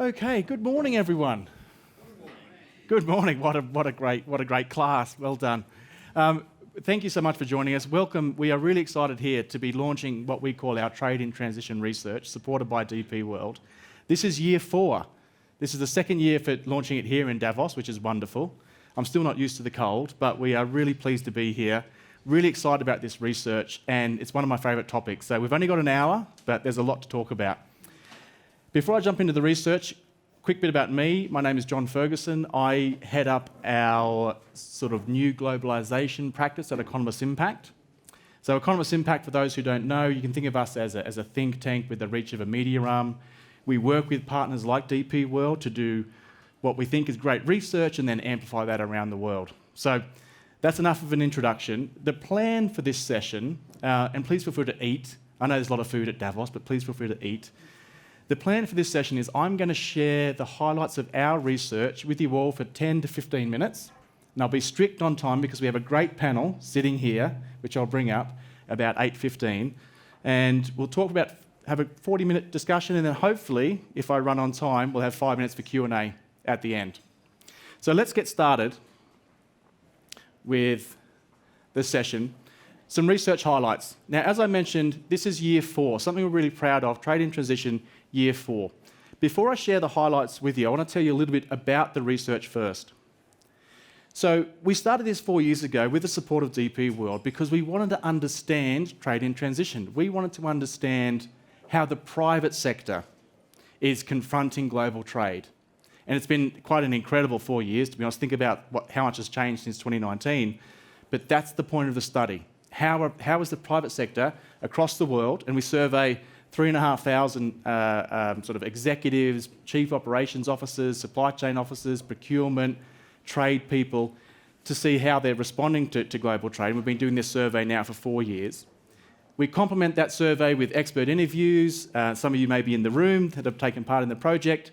Okay, good morning, everyone. Good morning. What a great class. Well done. Thank you so much for joining us. Welcome. We are really excited here to be launching what we call our Trade in Transition Research, supported by DP World. This is year 4. This is the second year for launching it here in Davos, which is wonderful. I'm still not used to the cold, but we are really pleased to be here. Really excited about this research, and it's one of my favourite topics. So we've only got an hour, but there's a lot to talk about. Before I jump into the research, quick bit about me. My name is John Ferguson. I head up our sort of new globalisation practice at Economist Impact. So Economist Impact, for those who don't know, you can think of us as a think tank with the reach of a media arm. We work with partners like DP World to do what we think is great research and then amplify that around the world. So that's enough of an introduction. The plan for this session, and please feel free to eat. I know there's a lot of food at Davos, but please feel free to eat. The plan for this session is I'm going to share the highlights of our research with you all for 10 to 15 minutes. And I'll be strict on time because we have a great panel sitting here, which I'll bring up about 8:15. And we'll have a 40-minute discussion, and then hopefully, if I run on time, we'll have 5 minutes for Q&A at the end. So let's get started with the session. Some research highlights. Now, as I mentioned, this is year 4, something we're really proud of, Trade in Transition, year 4. Before I share the highlights with you, I want to tell you a little bit about the research first. So we started this 4 years ago with the support of DP World because we wanted to understand trade in transition. We wanted to understand how the private sector is confronting global trade. And it's been quite an incredible 4 years, to be honest. Think about how much has changed since 2019. But that's the point of the study. How is the private sector across the world, and we survey 3,500 sort of executives, chief operations officers, supply chain officers, procurement, trade people, to see how they're responding to global trade. And we've been doing this survey now for 4 years. We complement that survey with expert interviews. Some of you may be in the room that have taken part in the project.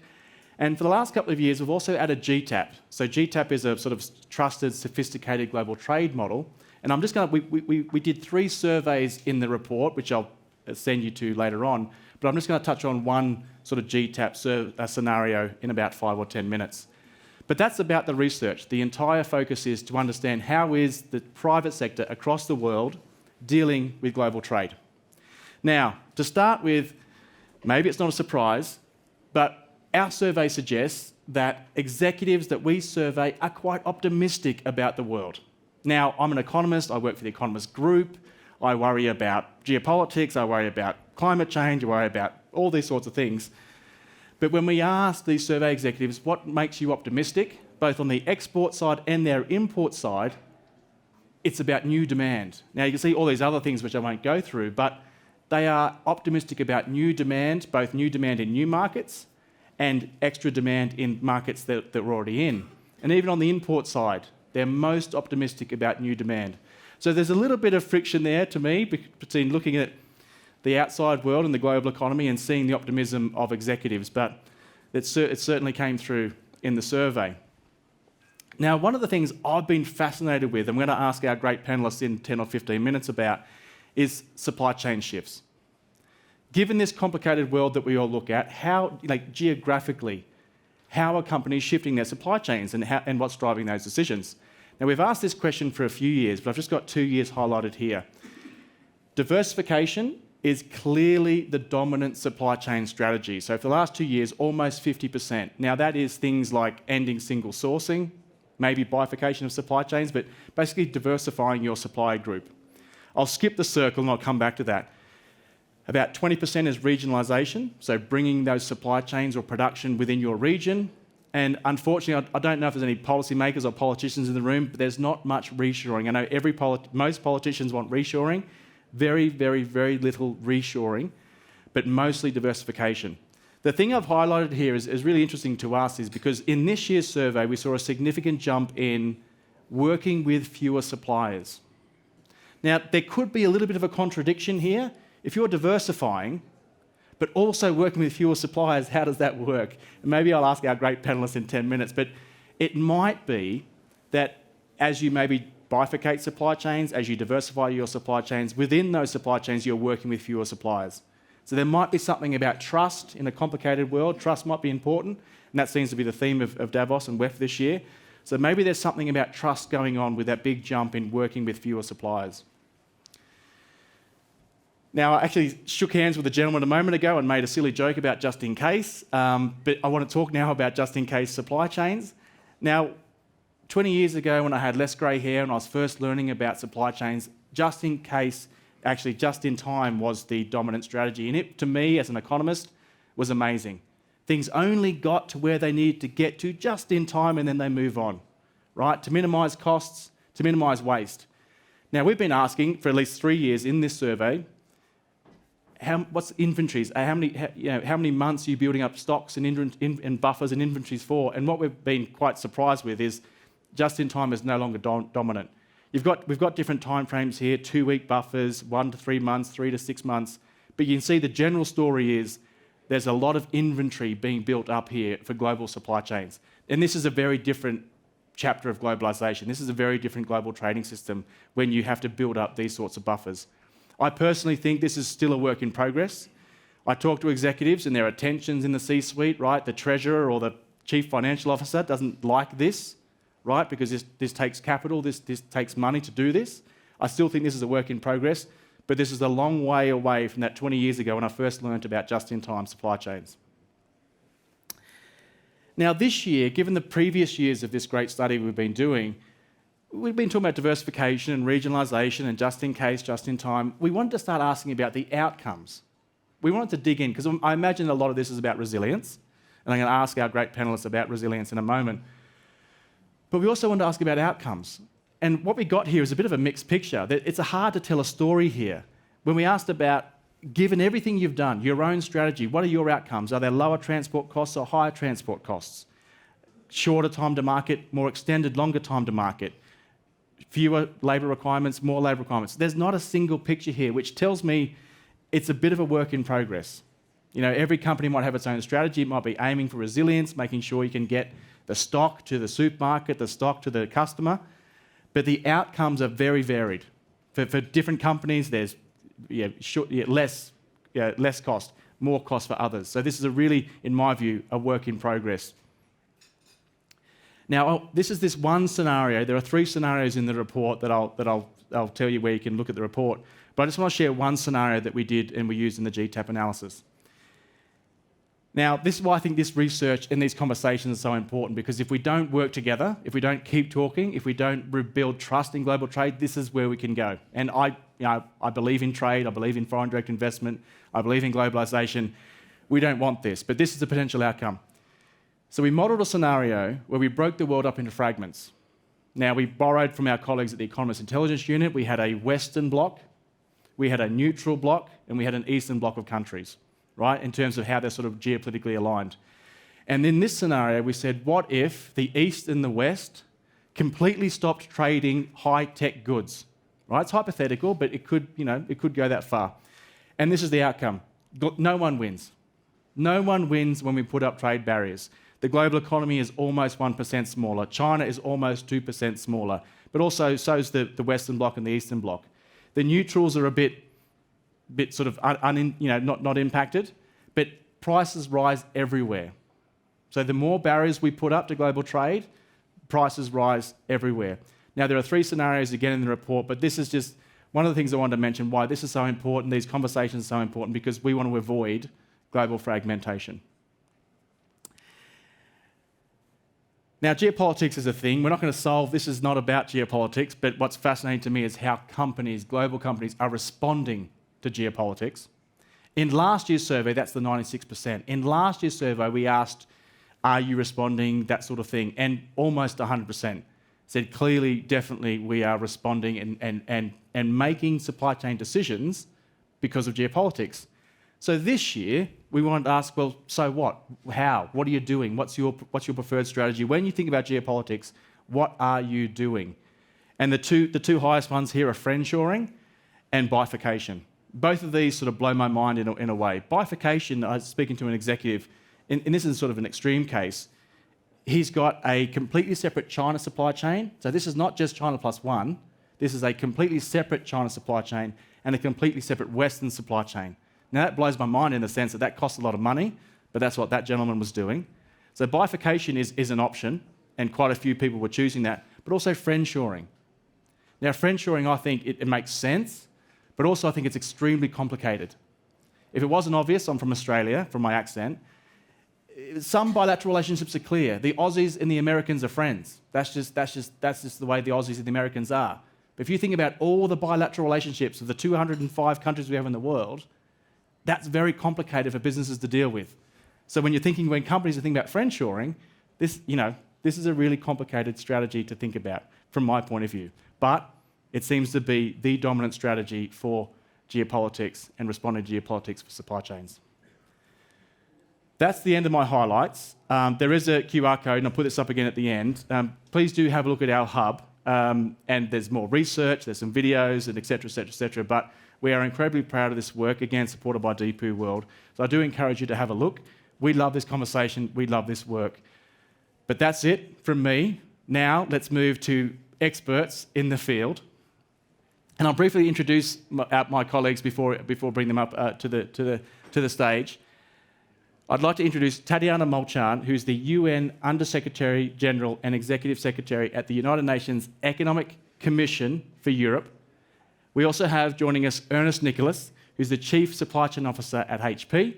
And for the last couple of years, we've also added GTAP. So GTAP is a sort of trusted, sophisticated global trade model. And I'm just going to, we did 3 surveys in the report, which I'll send you to later on, but I'm just going to touch on one sort of GTAP scenario in about 5 or 10 minutes. But that's about the research. The entire focus is to understand how is the private sector across the world dealing with global trade. Now, to start with, maybe it's not a surprise, but our survey suggests that executives that we survey are quite optimistic about the world. Now, I'm an economist, I work for the Economist Group, I worry about geopolitics, I worry about climate change, I worry about all these sorts of things. But when we ask these survey executives what makes you optimistic, both on the export side and their import side, it's about new demand. Now, you can see all these other things which I won't go through, but they are optimistic about new demand, both new demand in new markets and extra demand in markets that we're already in. And even on the import side, they're most optimistic about new demand. So there's a little bit of friction there to me between looking at the outside world and the global economy and seeing the optimism of executives, but it certainly came through in the survey. Now, one of the things I've been fascinated with, and I'm going to ask our great panellists in 10 or 15 minutes about, is supply chain shifts. Given this complicated world that we all look at, how, geographically, how are companies shifting their supply chains and what's driving those decisions? Now, we've asked this question for a few years, but I've just got 2 years highlighted here. Diversification is clearly the dominant supply chain strategy. So for the last 2 years, almost 50%. Now, that is things like ending single sourcing, maybe bifurcation of supply chains, but basically diversifying your supply group. I'll skip the circle and I'll come back to that. About 20% is regionalisation, so bringing those supply chains or production within your region. And unfortunately, I don't know if there's any policymakers or politicians in the room, but there's not much reshoring. I know most politicians want reshoring, very, very, very little reshoring, but mostly diversification. The thing I've highlighted here is really interesting to us is because in this year's survey, we saw a significant jump in working with fewer suppliers. Now, there could be a little bit of a contradiction here. If you're diversifying, but also working with fewer suppliers, how does that work? And maybe I'll ask our great panellists in 10 minutes, but it might be that as you maybe bifurcate supply chains, as you diversify your supply chains, within those supply chains, you're working with fewer suppliers. So there might be something about trust in a complicated world. Trust might be important, and that seems to be the theme of Davos and WEF this year. So maybe there's something about trust going on with that big jump in working with fewer suppliers. Now, I actually shook hands with a gentleman a moment ago and made a silly joke about just in case, but I want to talk now about just in case supply chains. Now, 20 years ago when I had less grey hair and I was first learning about supply chains, just in case, actually just in time was the dominant strategy. And it, to me, as an economist, was amazing. Things only got to where they needed to get to just in time and then they move on, right? To minimise costs, to minimise waste. Now, we've been asking for at least 3 years in this survey, what's inventories? How many months are you building up stocks and buffers and inventories for? And what we've been quite surprised with is just in time is no longer dominant. We've got different timeframes here, 2-week buffers, 1 to 3 months, 3 to 6 months. But you can see the general story is there's a lot of inventory being built up here for global supply chains. And this is a very different chapter of globalisation. This is a very different global trading system when you have to build up these sorts of buffers. I personally think this is still a work in progress. I talk to executives and there are tensions in the C-suite, right? The treasurer or the chief financial officer doesn't like this, right? Because this takes capital, this takes money to do this. I still think this is a work in progress, but this is a long way away from that 20 years ago when I first learned about just-in-time supply chains. Now this year, given the previous years of this great study we've been doing, we've been talking about diversification and regionalisation and just in case, just in time. We wanted to start asking about the outcomes. We wanted to dig in, because I imagine a lot of this is about resilience, and I'm going to ask our great panellists about resilience in a moment. But we also wanted to ask about outcomes. And what we got here is a bit of a mixed picture. It's hard to tell a story here. When we asked about, given everything you've done, your own strategy, what are your outcomes? Are there lower transport costs or higher transport costs? Shorter time to market, more extended, longer time to market? Fewer labour requirements, more labour requirements. There's not a single picture here, which tells me it's a bit of a work in progress. You know, every company might have its own strategy. It might be aiming for resilience, making sure you can get the stock to the supermarket, the stock to the customer. But the outcomes are very varied. For different companies, there's less cost, more cost for others. So this is a really, in my view, a work in progress. Now, this is this one scenario. There are 3 scenarios in the report that I'll tell you where you can look at the report. But I just want to share one scenario that we did and we used in the GTAP analysis. Now, this is why I think this research and these conversations are so important, because if we don't work together, if we don't keep talking, if we don't rebuild trust in global trade, this is where we can go. And I believe in trade, I believe in foreign direct investment, I believe in globalisation. We don't want this, but this is the potential outcome. So we modelled a scenario where we broke the world up into fragments. Now, we borrowed from our colleagues at the Economist Intelligence Unit. We had a Western bloc, we had a neutral bloc, and we had an Eastern bloc of countries, right, in terms of how they're sort of geopolitically aligned. And in this scenario, we said, what if the East and the West completely stopped trading high-tech goods? Right? It's hypothetical, but it could go that far. And this is the outcome. No one wins. No one wins when we put up trade barriers. The global economy is almost 1% smaller. China is almost 2% smaller. But also, so is the Western bloc and the Eastern bloc. The neutrals are a bit sort of not impacted, but prices rise everywhere. So the more barriers we put up to global trade, prices rise everywhere. Now, there are 3 scenarios again in the report, but this is just one of the things I wanted to mention, why this is so important, these conversations are so important, because we want to avoid global fragmentation. Now, geopolitics is a thing. We're not going to solve, this is not about geopolitics, but what's fascinating to me is how companies, global companies, are responding to geopolitics. In last year's survey, that's the 96%. In last year's survey, we asked, are you responding, that sort of thing, and almost 100% said clearly, definitely, we are responding and making supply chain decisions because of geopolitics. So this year, we wanted to ask, well, so what? How? What are you doing? What's your preferred strategy? When you think about geopolitics, what are you doing? And the two highest ones here are friendshoring and bifurcation. Both of these sort of blow my mind in a way. Bifurcation, I was speaking to an executive, and this is sort of an extreme case. He's got a completely separate China supply chain. So this is not just China plus one. This is a completely separate China supply chain and a completely separate Western supply chain. Now, that blows my mind in the sense that costs a lot of money, but that's what that gentleman was doing. So bifurcation is an option, and quite a few people were choosing that, but also friendshoring. Now, friendshoring, I think it makes sense, but also I think it's extremely complicated. If it wasn't obvious, I'm from Australia, from my accent, some bilateral relationships are clear. The Aussies and the Americans are friends. That's just the way the Aussies and the Americans are. But if you think about all the bilateral relationships of the 205 countries we have in the world, that's very complicated for businesses to deal with. So when companies are thinking about friendshoring, this is a really complicated strategy to think about from my point of view. But it seems to be the dominant strategy for geopolitics and responding to geopolitics for supply chains. That's the end of my highlights. There is a QR code, and I'll put this up again at the end. Please do have a look at our hub, and there's more research, there's some videos, and et cetera, but we are incredibly proud of this work, again, supported by DP World. So I do encourage you to have a look. We love this conversation, we love this work. But that's it from me. Now, let's move to experts in the field. And I'll briefly introduce my colleagues before bringing them up to the stage. I'd like to introduce Tatiana Molcean, who's the UN Undersecretary General and Executive Secretary at the United Nations Economic Commission for Europe. We also have joining us Ernest Nicolas, who's the Chief Supply Chain Officer at HP.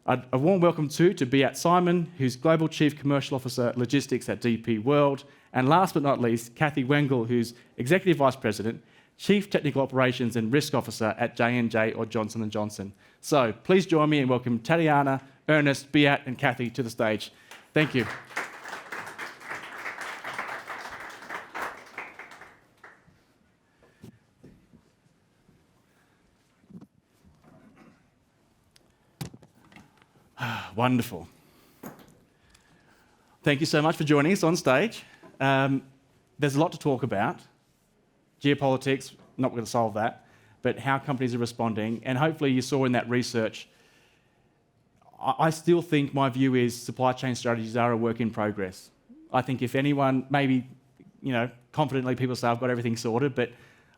A warm welcome to Beat Simon, who's Global Chief Commercial Officer Logistics at DP World. And last but not least, Kathy Wengel, who's Executive Vice President, Chief Technical Operations and Risk Officer at J&J or Johnson & Johnson. So please join me in welcoming Tatiana, Ernest, Beat and Kathy to the stage. Thank you. Wonderful. Thank you so much for joining us on stage. There's a lot to talk about. Geopolitics, not going to solve that, but how companies are responding. And hopefully you saw in that research, I still think my view is supply chain strategies are a work in progress. I think if anyone, maybe, confidently people say I've got everything sorted, but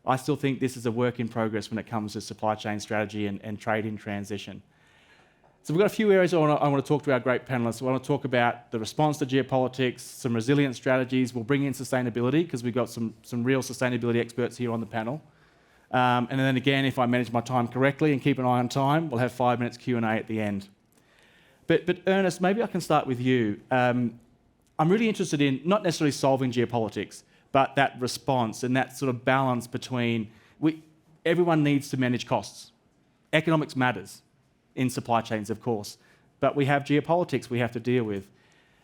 I still think this is a work in progress when it comes to supply chain strategy and trade in transition. So we've got a few areas I want to talk to our great panellists. We want to talk about the response to geopolitics, some resilient strategies. We'll bring in sustainability because we've got some real sustainability experts here on the panel. And then again, if I manage my time correctly and keep an eye on time, we'll have 5 minutes Q&A at the end. But Ernest, maybe I can start with you. I'm really interested in not necessarily solving geopolitics, but that response and that sort of balance between everyone needs to manage costs. Economics matters in supply chains, of course, but we have geopolitics we have to deal with.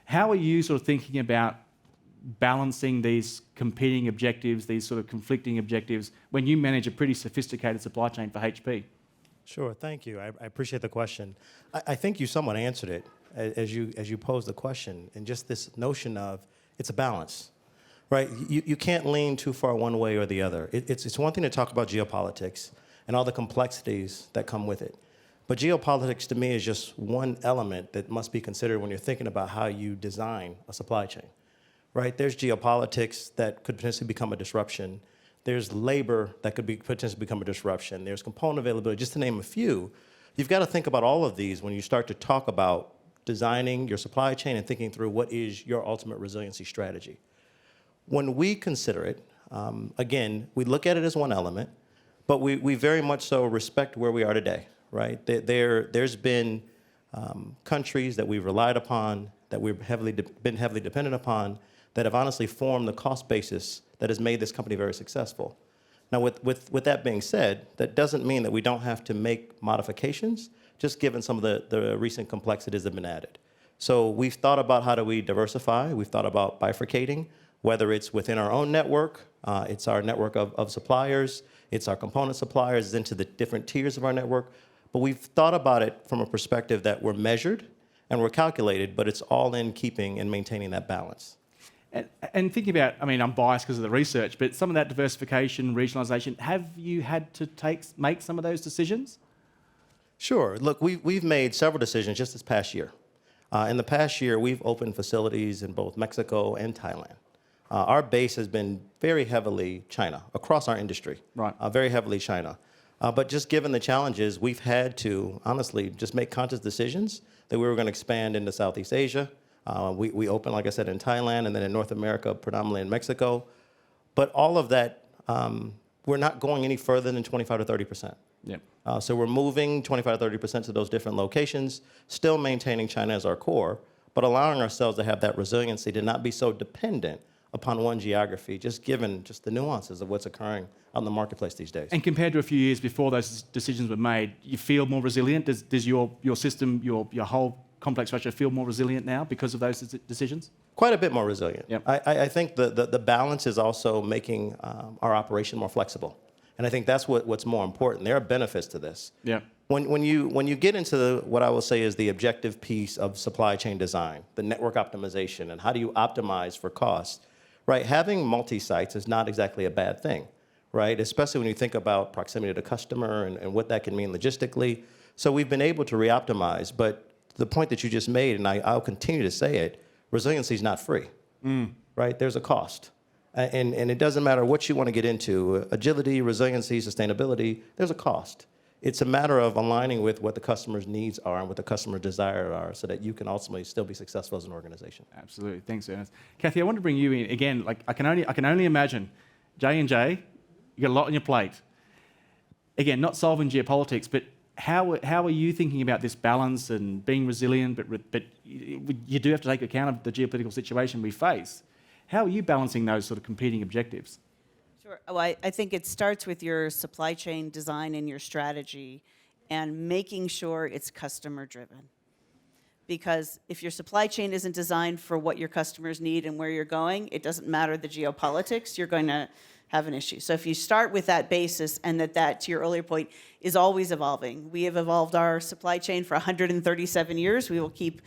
How are you sort of thinking about balancing these competing objectives, these sort of conflicting objectives, when you manage a pretty sophisticated supply chain for HP? Sure, thank you. I appreciate the question. I think you somewhat answered it as you posed the question, and just this notion of it's a balance, right? You can't lean too far one way or the other. It's one thing to talk about geopolitics and all the complexities that come with it. But geopolitics, to me, is just one element that must be considered when you're thinking about how you design a supply chain, right? There's geopolitics that could potentially become a disruption. There's labor that could potentially become a disruption. There's component availability, just to name a few. You've got to think about all of these when you start to talk about designing your supply chain and thinking through what is your ultimate resiliency strategy. When we consider it, again, we look at it as one element, but we very much so respect where we are today. Right? There's been countries that we've relied upon, that we've been heavily dependent upon, that have honestly formed the cost basis that has made this company very successful. Now, with that being said, that doesn't mean that we don't have to make modifications, just given some of the recent complexities that have been added. So we've thought about how do we diversify. We've thought about bifurcating, whether it's within our own network, it's our network of suppliers, it's our component suppliers, into the different tiers of our network. But we've thought about it from a perspective that we're measured and we're calculated, but it's all in keeping and maintaining that balance. And thinking about, I'm biased because of the research, but some of that diversification, regionalisation, have you had to make some of those decisions? Sure. Look, we've made several decisions just this past year. In the past year, we've opened facilities in both Mexico and Thailand. Our base has been very heavily China, across our industry. Right. Very heavily China. But just given the challenges, we've had to, honestly, just make conscious decisions that we were going to expand into Southeast Asia. We opened, like I said, in Thailand, and then in North America, predominantly in Mexico. But all of that, we're not going any further than 25 to 30%. Yep. So we're moving 25 to 30% to those different locations, still maintaining China as our core, but allowing ourselves to have that resiliency to not be so dependent upon one geography, just given just the nuances of what's occurring out in the marketplace these days. And compared to a few years before those decisions were made, you feel more resilient? Does your system, your whole complex structure feel more resilient now because of those decisions? Quite a bit more resilient. Yep. I think the balance is also making our operation more flexible. And I think that's what's more important. There are benefits to this. Yeah. When you get into what I will say is the objective piece of supply chain design, the network optimization, and how do you optimize for cost, right? Having multi-sites is not exactly a bad thing, right? Especially when you think about proximity to customer and what that can mean logistically. So we've been able to re-optimize, but the point that you just made, and I'll continue to say it, resiliency is not free, right? There's a cost. And it doesn't matter what you want to get into, agility, resiliency, sustainability, there's a cost. It's a matter of aligning with what the customer's needs are and what the customer's desires are so that you can ultimately still be successful as an organization. Absolutely. Thanks, Ernest. Kathy, I want to bring you in again. Like I can only imagine, J&J, you got a lot on your plate. Again, not solving geopolitics, but how are you thinking about this balance and being resilient, but you do have to take account of the geopolitical situation we face. How are you balancing those sort of competing objectives? Sure. Well, I think it starts with your supply chain design and your strategy and making sure it's customer driven. Because if your supply chain isn't designed for what your customers need and where you're going, it doesn't matter the geopolitics, you're going to have an issue. So if you start with that basis and that, to your earlier point, is always evolving. We have evolved our supply chain for 137 years. We will keep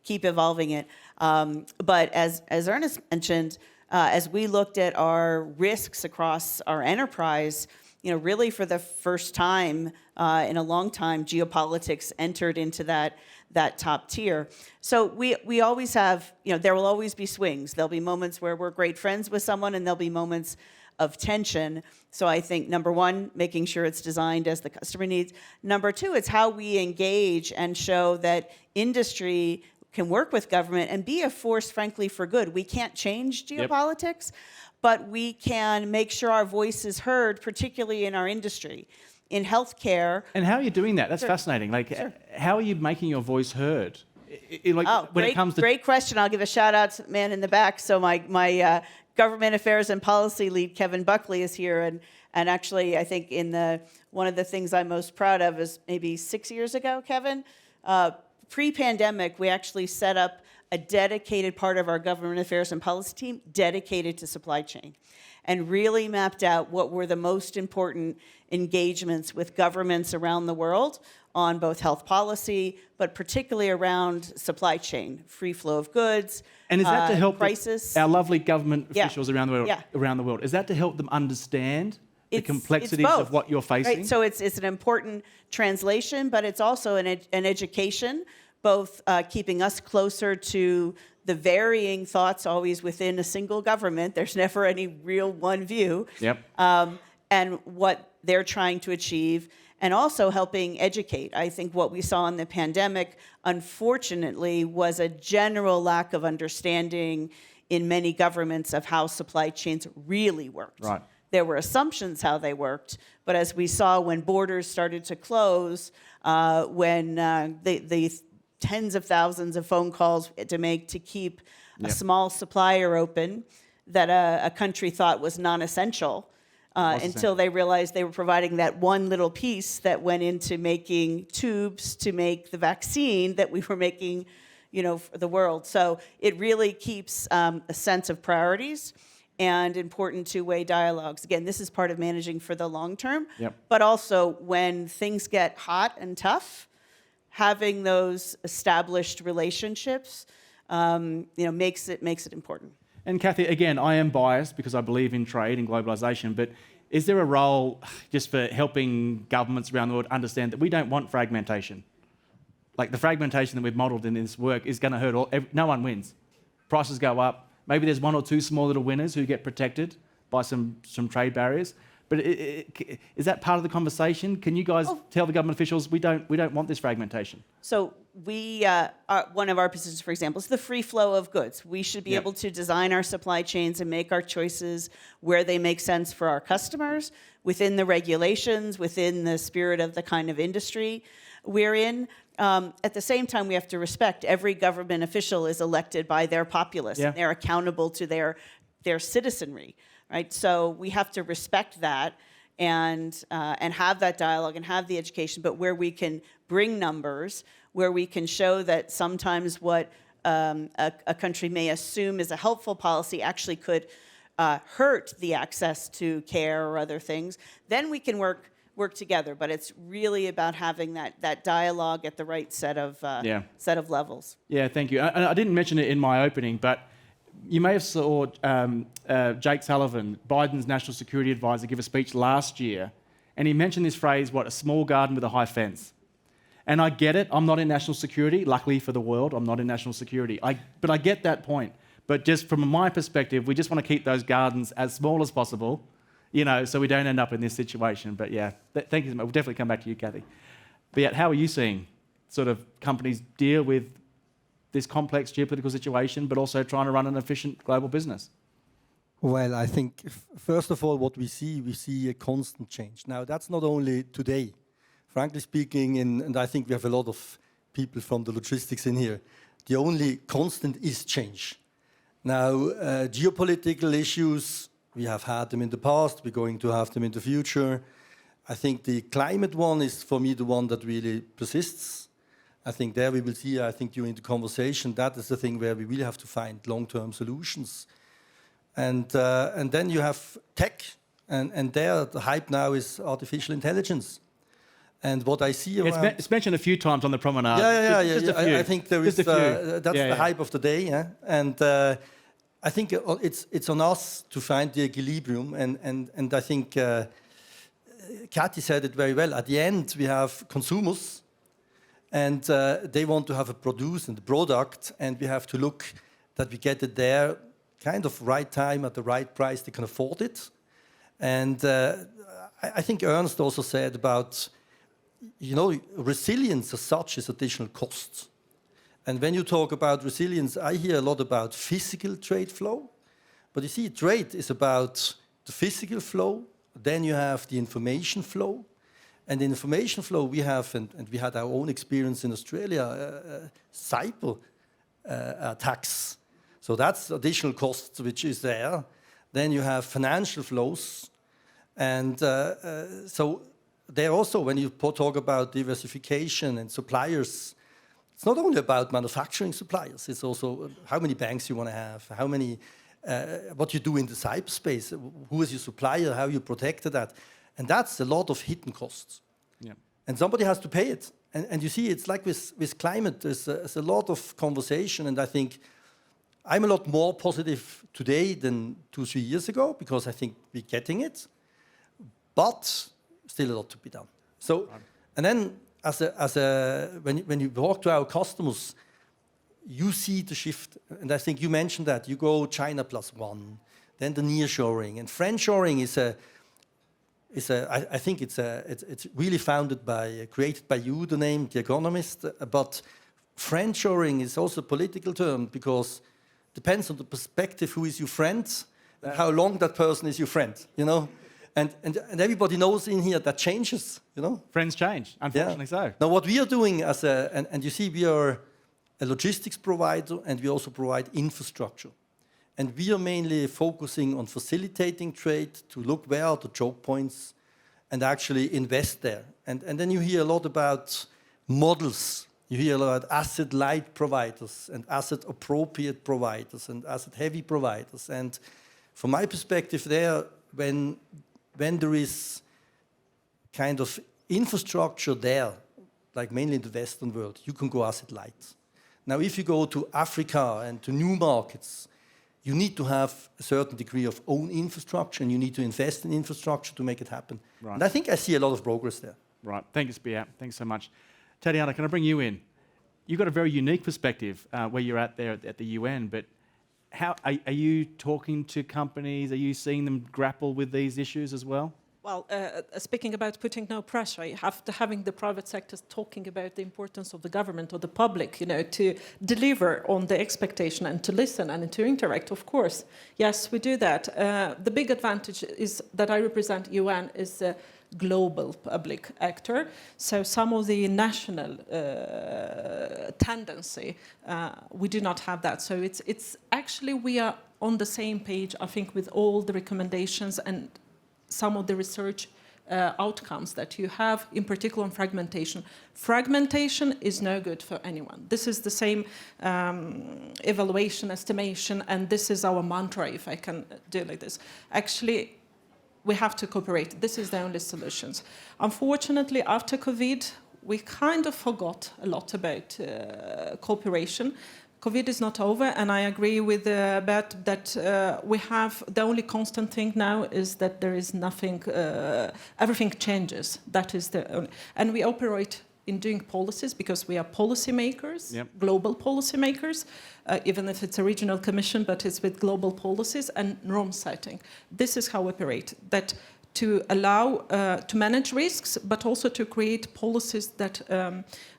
evolving it. But as Ernest mentioned, as we looked at our risks across our enterprise, really for the first time in a long time, geopolitics entered into that top tier. So we always have, there will always be swings. There'll be moments where we're great friends with someone, and there'll be moments of tension. So I think, number one, making sure it's designed as the customer needs. Number two, it's how we engage and show that industry can work with government and be a force, frankly, for good. We can't change geopolitics, but we can make sure our voice is heard, particularly in our industry. In healthcare. And how are you doing that? That's fascinating. How are you making your voice heard? Great question. I'll give a shout out to the man in the back. So my government affairs and policy lead, Kevin Buckley, is here. And actually, I think one of the things I'm most proud of is maybe 6 years ago, Kevin, pre-pandemic, we actually set up a dedicated part of our government affairs and policy team dedicated to supply chain and really mapped out what were the most important engagements with governments around the world on both health policy, but particularly around supply chain, free flow of goods, and is that to help crisis. Our lovely government officials around the world? Is that to help them understand the complexities of what you're facing? Right. So it's an important translation, but it's also an education, both keeping us closer to the varying thoughts always within a single government. There's never any real one view. Yep. And what they're trying to achieve, and also helping educate. I think what we saw in the pandemic, unfortunately, was a general lack of understanding in many governments of how supply chains really worked. Right. There were assumptions how they worked, but as we saw when borders started to close, when the tens of thousands of phone calls to make to keep a small supplier open that a country thought was non-essential, until they realized they were providing that one little piece that went into making tubes to make the vaccine that we were making, for the world. So it really keeps a sense of priorities and important two-way dialogues. Again, this is part of managing for the long term, but also when things get hot and tough, having those established relationships, makes it important. And Kathy, again, I am biased because I believe in trade and globalisation, but is there a role just for helping governments around the world understand that we don't want fragmentation? Like the fragmentation that we've modelled in this work is going to hurt no one wins. Prices go up. Maybe there's one or two small little winners who get protected by some trade barriers, But is that part of the conversation? Can you guys tell the government officials we don't want this fragmentation? So we, one of our positions, for example, is the free flow of goods. We should be able to design our supply chains and make our choices where they make sense for our customers, within the regulations, within the spirit of the kind of industry we're in. At the same time, we have to respect every government official is elected by their populace. And they're accountable to their citizenry, right? So we have to respect that and have that dialogue and have the education, but where we can bring numbers, where we can show that sometimes what a country may assume is a helpful policy actually could hurt the access to care or other things, then we can work together. But it's really about having that dialogue at the right set of levels. Yeah, thank you. I didn't mention it in my opening, but you may have saw Jake Sullivan, Biden's national security advisor, give a speech last year, and he mentioned this phrase, a small garden with a high fence. And I get it. I'm not in national security. Luckily for the world, I'm not in national security. But I get that point. But just from my perspective, we just want to keep those gardens as small as possible, so we don't end up in this situation. But yeah, thank you so much. We'll definitely come back to you, Kathy. But yeah, how are you seeing sort of companies deal with this complex geopolitical situation, but also trying to run an efficient global business? Well, I think, first of all, what we see a constant change. Now, that's not only today. Frankly speaking, and I think we have a lot of people from the logistics in here, the only constant is change. Now, geopolitical issues, we have had them in the past, we're going to have them in the future. I think the climate one is, for me, the one that really persists. I think there we will see, during the conversation, that is the thing where we really have to find long-term solutions. And then you have tech, and there the hype now is artificial intelligence. And what I see around... It's mentioned a few times on the promenade. Just a few. I think there is that's the hype of the day, yeah? And I think it's on us to find the equilibrium, and I think Kathy said it very well. At the end, we have consumers, and they want to have a produce and a product, and we have to look that we get it there, kind of right time at the right price, they can afford it. And I think Ernst also said about, resilience as such is additional costs. And when you talk about resilience, I hear a lot about physical trade flow. But you see, trade is about the physical flow. Then you have the information flow. And the information flow we have, and we had our own experience in Australia, cyber attacks. So that's additional costs which is there. Then you have financial flows. And so there also, when you talk about diversification and suppliers, it's not only about manufacturing suppliers, it's also how many banks you want to have, how many, what you do in the cyberspace, who is your supplier, how you protect that. And that's a lot of hidden costs. Yeah. And somebody has to pay it. And you see, it's like with climate, there's a lot of conversation, and I think I'm a lot more positive today than 2-3 years ago, because I think we're getting it. But still a lot to be done. So, and then when you talk to our customers, you see the shift. And I think you mentioned that. You go China +1, then the nearshoring. And friendshoring I think it's really created by you, the name, The Economist. But friendshoring is also a political term, because it depends on the perspective who is your friend, and how long that person is your friend, And everybody knows in here that changes, Friends change, unfortunately so. Now, what we are doing and you see, we are a logistics provider, and we also provide infrastructure. And we are mainly focusing on facilitating trade, to look where are the choke points and actually invest there. And then you hear a lot about models. You hear a lot about asset-light providers and asset-appropriate providers and asset-heavy providers. And from my perspective there, when there is kind of infrastructure there, like mainly in the Western world, you can go asset light. Now, if you go to Africa and to new markets, you need to have a certain degree of own infrastructure, and you need to invest in infrastructure to make it happen. Right. And I think I see a lot of progress there. Right. Thank you, Spiat. Thanks so much. Tatiana, can I bring you in? You've got a very unique perspective where you're at there at the UN, but how are you talking to companies? Are you seeing them grapple with these issues as well? Well, speaking about putting no pressure, you have to having the private sector talking about the importance of the government or the public, to deliver on the expectation and to listen and to interact, of course. Yes, we do that. The big advantage is that I represent UN is a global public actor. So some of the national tendency, we do not have that. So it's actually, we are on the same page, I think, with all the recommendations and some of the research outcomes that you have, in particular on fragmentation. Fragmentation is no good for anyone. This is the same evaluation, estimation, and this is our mantra, if I can do like this. Actually, we have to cooperate. This is the only solutions. Unfortunately, after COVID, we kind of forgot a lot about cooperation. COVID is not over, and I agree with Bert that we have, the only constant thing now is that there is nothing, everything changes. That is the only, and we operate in doing policies because we are policymakers, global policymakers, even if it's a regional commission, but it's with global policies and norm setting. This is how we operate, that to allow, to manage risks, but also to create policies that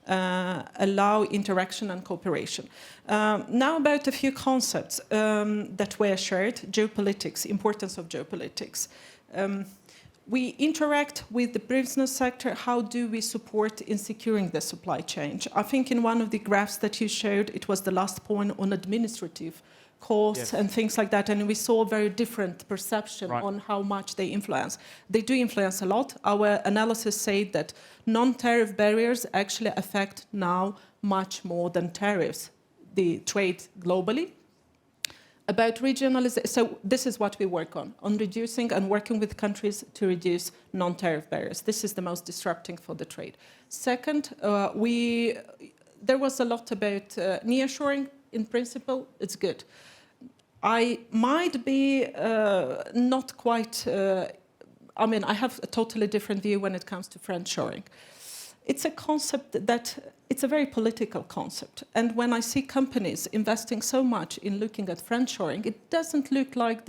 allow interaction and cooperation. Now about a few concepts that were shared, geopolitics, importance of geopolitics. We interact with the business sector. How do we support in securing the supply chain? I think in one of the graphs that you showed, it was the last point on administrative costs and things like that, and we saw a very different perception on how much they influence. They do influence a lot. Our analysis said that non-tariff barriers actually affect now much more than tariffs, the trade globally. About regionalization, so this is what we work on reducing and working with countries to reduce non-tariff barriers. This is the most disrupting for the trade. Second, there was a lot about nearshoring. In principle, it's good. I might be not quite, I have a totally different view when it comes to friendshoring. It's a concept that, it's a very political concept. And when I see companies investing so much in looking at friendshoring, it doesn't look like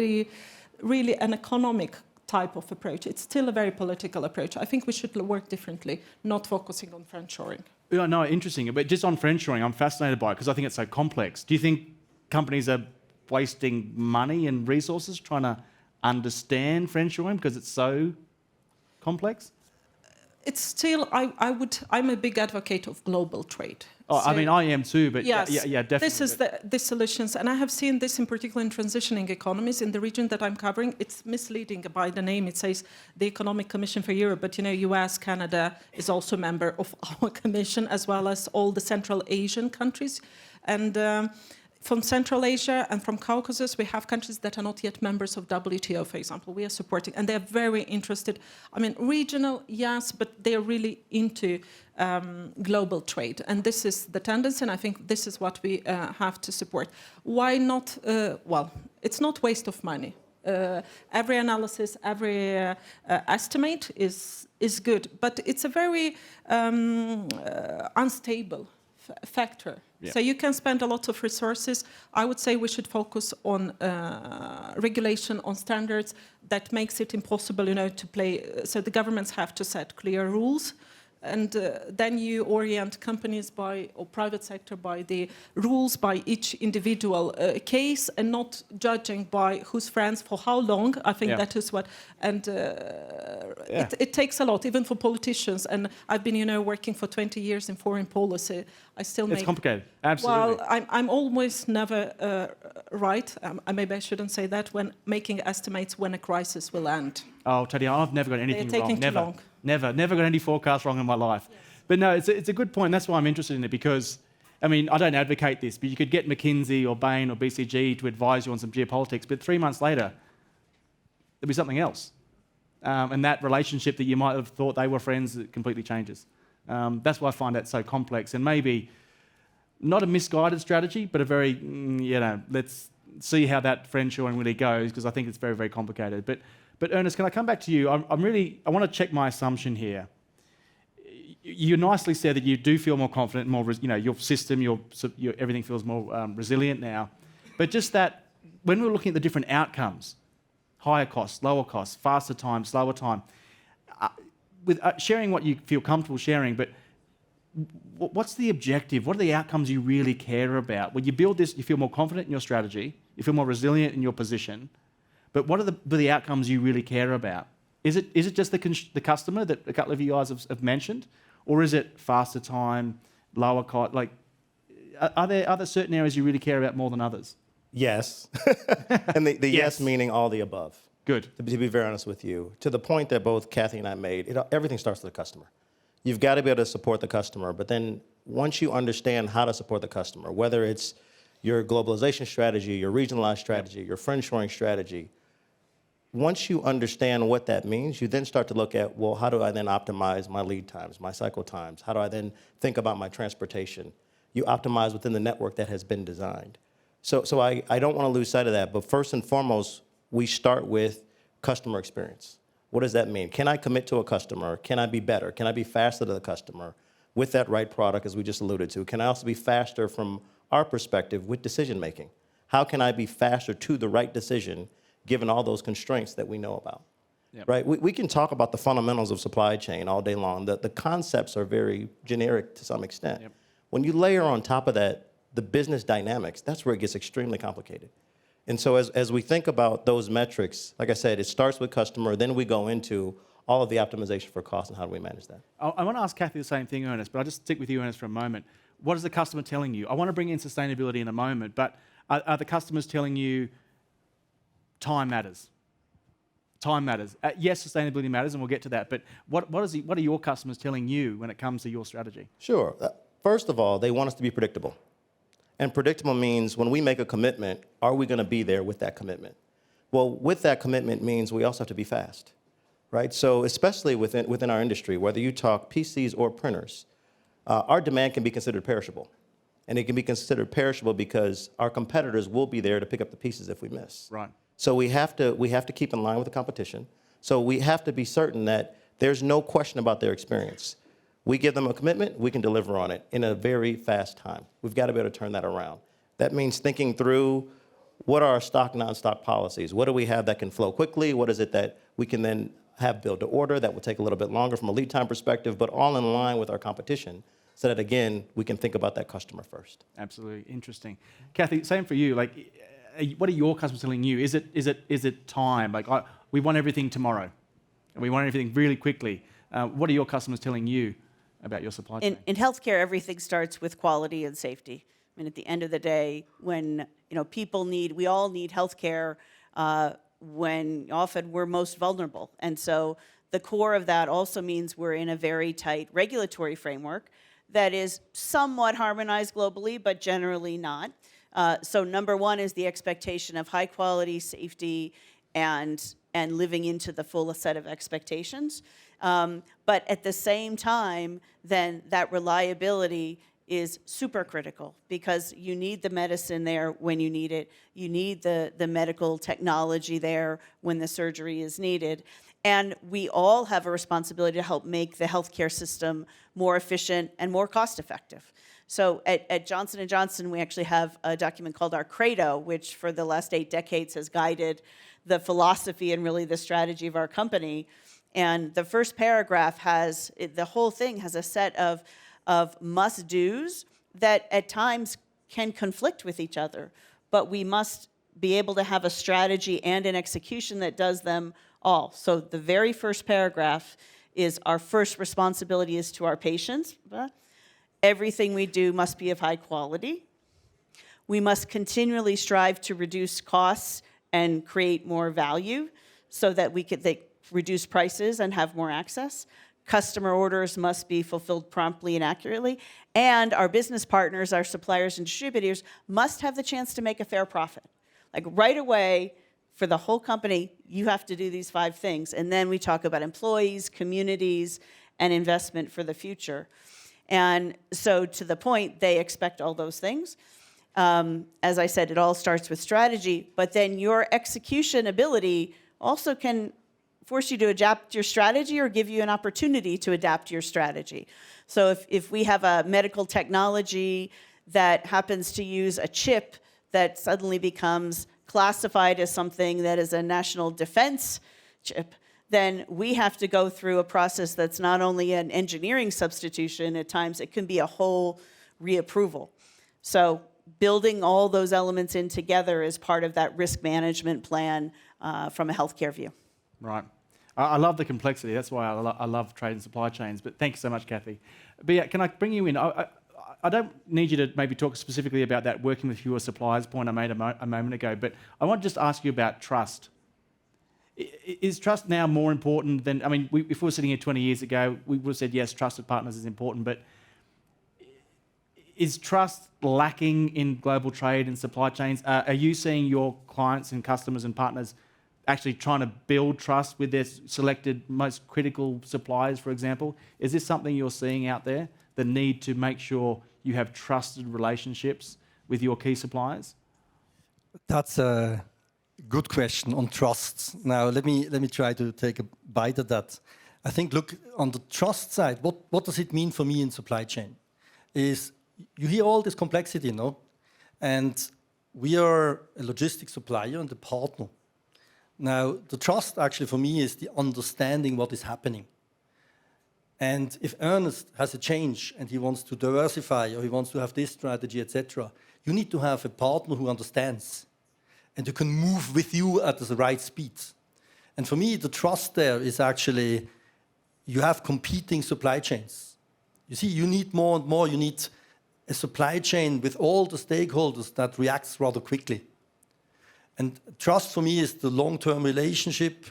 really an economic type of approach. It's still a very political approach. I think we should work differently, not focusing on friendshoring. Yeah, no, interesting. But just on friendshoring, I'm fascinated by it because I think it's so complex. Do you think companies are wasting money and resources trying to understand friendshoring because it's so complex? It's still, I'm a big advocate of global trade. Oh, so, I am too, but yes, yeah, definitely. This is the solutions, and I have seen this in particular in transitioning economies in the region that I'm covering. It's misleading by the name. It says the Economic Commission for Europe, but US, Canada is also a member of our commission, as well as all the Central Asian countries. And from Central Asia and from Caucasus, we have countries that are not yet members of WTO, for example. We are supporting, and they're very interested. Regional, yes, but they're really into global trade. And this is the tendency, and I think this is what we have to support. Why not? Well, it's not waste of money. Every analysis, every estimate is good, but it's a very unstable factor. Yeah. So you can spend a lot of resources. I would say we should focus on regulation, on standards that makes it impossible, to play. So the governments have to set clear rules, and then you orient companies or private sector by the rules by each individual case, and not judging by who's friends for how long. I think that is what, and it takes a lot, even for politicians. And I've been, working for 20 years in foreign policy. I still make. It's complicated. Absolutely. Well, I'm almost never right. Maybe I shouldn't say that when making estimates when a crisis will end. Oh, Tatiana, I've never got anything They're taking wrong. Too long. Never got any forecast wrong in my life. Yes. But no, it's a good point. That's why I'm interested in it because, I don't advocate this, but you could get McKinsey or Bain or BCG to advise you on some geopolitics, but 3 months later, there'll be something else. And that relationship that you might have thought they were friends, it completely changes. That's why I find that so complex and maybe not a misguided strategy, but a very, let's see how that friendshoring really goes because I think it's very, very complicated. But Ernest, can I come back to you? I want to check my assumption here. You nicely said that you do feel more confident, more, your system, your everything feels more resilient now. But just that, when we're looking at the different outcomes, higher costs, lower costs, faster time, slower time, with sharing what you feel comfortable sharing, but what's the objective? What are the outcomes you really care about? When you build this, you feel more confident in your strategy, you feel more resilient in your position, but what are the outcomes you really care about? Is it just the customer that a couple of you guys have mentioned, or is it faster time, lower cost? Like, are there certain areas you really care about more than others? Yes. And the yes meaning all the above. Good. To be very honest with you, to the point that both Kathy and I made, everything starts with the customer. You've got to be able to support the customer, but then once you understand how to support the customer, whether it's your globalization strategy, your regionalized strategy, your friendshoring strategy, once you understand what that means, you then start to look at, well, how do I then optimize my lead times, my cycle times? How do I then think about my transportation? You optimize within the network that has been designed. So I don't want to lose sight of that, but first and foremost, we start with customer experience. What does that mean? Can I commit to a customer? Can I be better? Can I be faster to the customer with that right product, as we just alluded to? Can I also be faster from our perspective with decision making? How can I be faster to the right decision given all those constraints that we know about? Yep. Right? We can talk about the fundamentals of supply chain all day long. The concepts are very generic to some extent. Yep. When you layer on top of that the business dynamics, that's where it gets extremely complicated. And so as we think about those metrics, like I said, it starts with customer, then we go into all of the optimization for cost and how do we manage that. I want to ask Kathy the same thing, Ernest, but I'll just stick with you, Ernest, for a moment. What is the customer telling you? I want to bring in sustainability in a moment, but are the customers telling you time matters? Time matters. Yes, sustainability matters, and we'll get to that, but what are your customers telling you when it comes to your strategy? Sure. First of all, they want us to be predictable. And predictable means when we make a commitment, are we going to be there with that commitment? Well, with that commitment means we also have to be fast, right? So especially within our industry, whether you talk PCs or printers, our demand can be considered perishable. And it can be considered perishable because our competitors will be there to pick up the pieces if we miss. Right. So we have to keep in line with the competition. So we have to be certain that there's no question about their experience. We give them a commitment, we can deliver on it in a very fast time. We've got to be able to turn that around. That means thinking through what are our stock, non-stock policies? What do we have that can flow quickly? What is it that we can then have build to order that will take a little bit longer from a lead time perspective, but all in line with our competition so that, again, we can think about that customer first. Absolutely. Interesting. Kathy, same for you. Like, what are your customers telling you? Is it time? Like, we want everything tomorrow, and we want everything really quickly. What are your customers telling you about your supply chain? In healthcare, everything starts with quality and safety. I mean, at the end of the day, when we all need healthcare when often we're most vulnerable. And so the core of that also means we're in a very tight regulatory framework that is somewhat harmonized globally, but generally not. So number one is the expectation of high quality, safety, and living into the full set of expectations. But at the same time, then that reliability is super critical because you need the medicine there when you need it. You need the medical technology there when the surgery is needed. And we all have a responsibility to help make the healthcare system more efficient and more cost effective. So at Johnson & Johnson, we actually have a document called our Credo, which for the last 8 decades has guided the philosophy and really the strategy of our company. And the first paragraph the whole thing has a set of must-dos that at times can conflict with each other. But we must be able to have a strategy and an execution that does them all. So the very first paragraph is our first responsibility is to our patients. Everything we do must be of high quality. We must continually strive to reduce costs and create more value so that we could reduce prices and have more access. Customer orders must be fulfilled promptly and accurately. And our business partners, our suppliers and distributors, must have the chance to make a fair profit. Like right away, for the whole company, you have to do these 5 things. And then we talk about employees, communities, and investment for the future. And so to the point, they expect all those things. As I said, it all starts with strategy, but then your execution ability also can force you to adapt your strategy or give you an opportunity to adapt your strategy. So if we have a medical technology that happens to use a chip that suddenly becomes classified as something that is a national defense chip, then we have to go through a process that's not only an engineering substitution, at times it can be a whole reapproval. So building all those elements in together is part of that risk management plan from a healthcare view. Right. I love the complexity. That's why I love trade and supply chains. But thank you so much, Kathy. But yeah, can I bring you in? I don't need you to maybe talk specifically about that working with fewer suppliers point I made a moment ago, but I want to just ask you about trust. Is trust now more important than, I mean, if we were sitting here 20 years ago, we would have said, yes, trusted partners is important, but is trust lacking in global trade and supply chains? Are you seeing your clients and customers and partners actually trying to build trust with their selected most critical suppliers, for example? Is this something you're seeing out there, the need to make sure you have trusted relationships with your key suppliers? That's a good question on trust. Now, let me try to take a bite at that. I think, look, on the trust side, what does it mean for me in supply chain? Is you hear all this complexity, no? And we are a logistics supplier and a partner. Now, the trust actually for me is the understanding what is happening. And if Ernest has a change and he wants to diversify or he wants to have this strategy, etc., you need to have a partner who understands and who can move with you at the right speed. And for me, the trust there is actually you have competing supply chains. You see, you need more and more, you need a supply chain with all the stakeholders that reacts rather quickly. And trust for me is the long-term relationship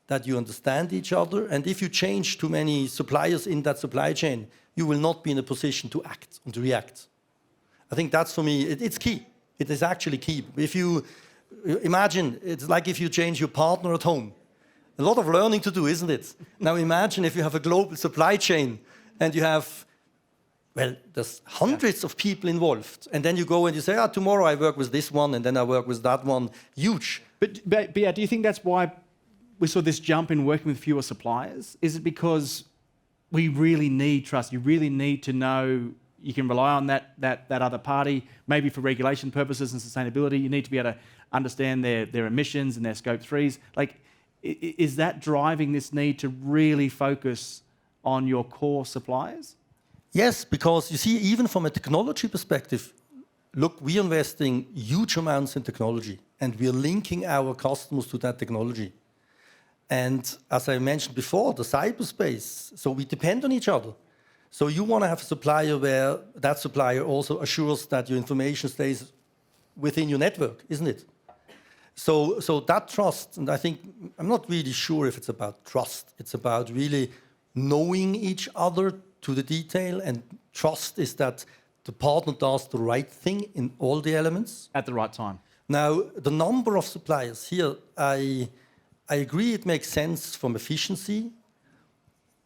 that you understand each other. And if you change too many suppliers in that supply chain, you will not be in a position to act and to react. I think that's for me, it's key. It is actually key. If you imagine, it's like if you change your partner at home. A lot of learning to do, isn't it? Now imagine if you have a global supply chain and you have, well, there's hundreds of people involved. And then you go and you say, tomorrow I work with this one and then I work with that one. Huge. But yeah, do you think that's why we saw this jump in working with fewer suppliers? Is it because we really need trust? You really need to know you can rely on that other party, maybe for regulation purposes and sustainability. You need to be able to understand their emissions and their scope 3s. Like, is that driving this need to really focus on your core suppliers? Yes, because you see, even from a technology perspective, look, we are investing huge amounts in technology and we are linking our customers to that technology. And as I mentioned before, the cyberspace, so we depend on each other. So you want to have a supplier where that supplier also assures that your information stays within your network, isn't it? So that trust, and I think, I'm not really sure if it's about trust. It's about really knowing each other to the detail, and trust is that the partner does the right thing in all the elements. At the right time. Now, the number of suppliers here, I agree it makes sense from efficiency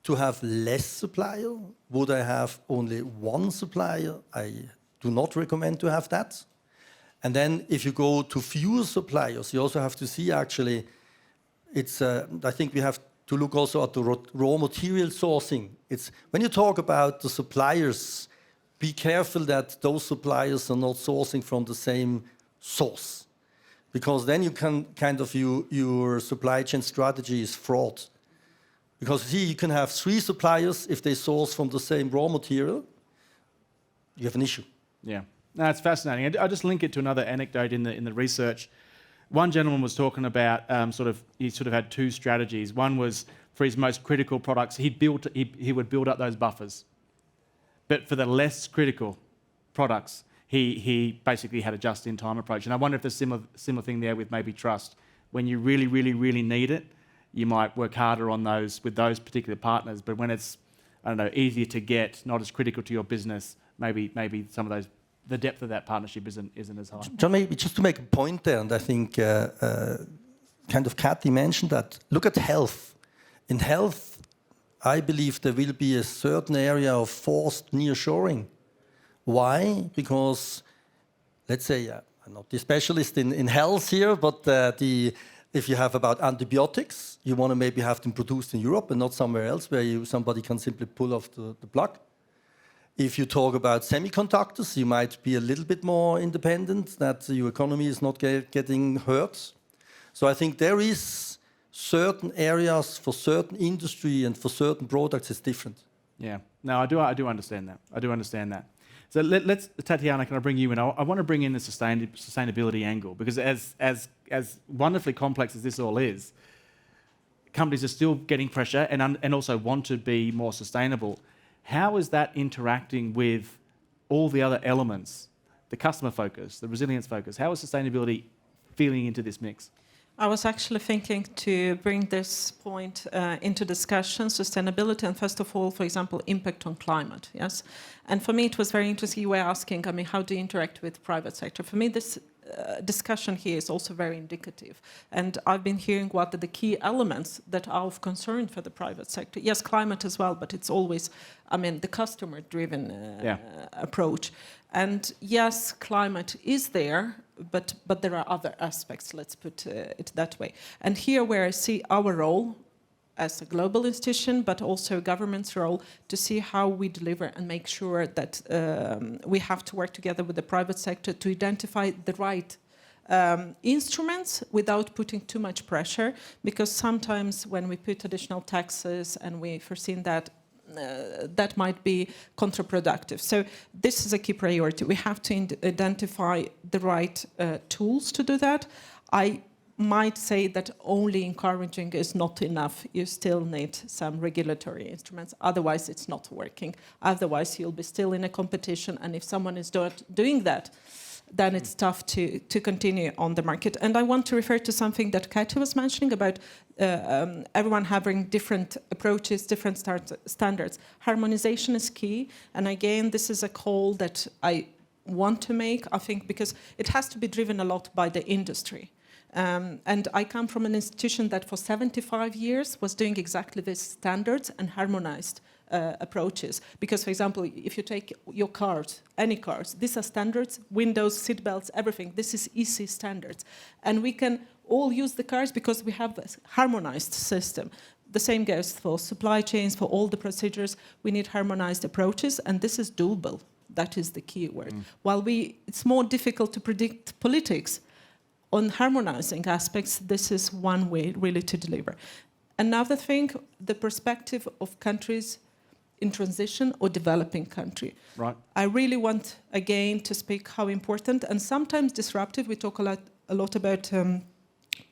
to have less supplier. Would I have only one supplier? I do not recommend to have that. And then if you go to fewer suppliers, you also have to see actually, it's, I think we have to look also at the raw material sourcing. It's, when you talk about the suppliers, be careful that those suppliers are not sourcing from the same source. Because then you can kind of, your supply chain strategy is fraud. Because here you can have 3 suppliers, if they source from the same raw material, you have an issue. Yeah, no, it's fascinating. I just link it to another anecdote in the research. One gentleman was talking about he had 2 strategies. One was for his most critical products, he would build up those buffers. But for the less critical products, he basically had a just-in-time approach. And I wonder if there's a similar thing there with maybe trust. When you really, really, really need it, you might work harder on those with those particular partners. But when it's, I don't know, easier to get, not as critical to your business, maybe some of those, the depth of that partnership isn't as high. John, maybe just to make a point there, and I think kind of Kathy mentioned that. Look at health. In health, I believe there will be a certain area of forced nearshoring. Why? Because, let's say, I'm not the specialist in health here, but if you have about antibiotics, you want to maybe have them produced in Europe and not somewhere else where somebody can simply pull off the plug. If you talk about semiconductors, you might be a little bit more independent, that your economy is not getting hurt. So I think there is certain areas, for certain industry and for certain products, it's different. Yeah. No, I do understand that. I do understand that. So let's, Tatiana, can I bring you in? I want to bring in the sustainability angle, because as wonderfully complex as this all is, companies are still getting pressure and also want to be more sustainable. How is that interacting with all the other elements, the customer focus, the resilience focus? How is sustainability feeling into this mix? I was actually thinking to bring this point into discussion, sustainability, and first of all, for example, impact on climate, yes? And for me, it was very interesting. You were asking, I mean, how do you interact with private sector? For me, this discussion here is also very indicative. And I've been hearing what are the key elements that are of concern for the private sector. Yes, climate as well, but it's always, I mean, the customer-driven approach. And yes, climate is there, but there are other aspects, let's put it that way. And here where I see our role as a global institution, but also government's role to see how we deliver and make sure that we have to work together with the private sector to identify the right instruments without putting too much pressure, because sometimes when we put additional taxes and we foreseen that that might be counterproductive. So this is a key priority. We have to identify the right tools to do that. I might say that only encouraging is not enough. You still need some regulatory instruments. Otherwise, it's not working. Otherwise, you'll be still in a competition. And if someone is not doing that, then it's tough to continue on the market. And I want to refer to something that Katie was mentioning about everyone having different approaches, different standards. Harmonization is key. And again, this is a call that I want to make, I think, because it has to be driven a lot by the industry. And I come from an institution that for 75 years was doing exactly this, standards and harmonized approaches. Because, for example, if you take your cars, any cars, these are standards, windows, seat belts, everything. This is EC standards. And we can all use the cars because we have this harmonized system. The same goes for supply chains, for all the procedures. We need harmonized approaches, and this is doable. That is the key word. While it's more difficult to predict politics, on harmonizing aspects, this is one way really to deliver. Another thing, the perspective of countries in transition or developing country. Right. I really want, again, to speak how important and sometimes disruptive. We talk a lot about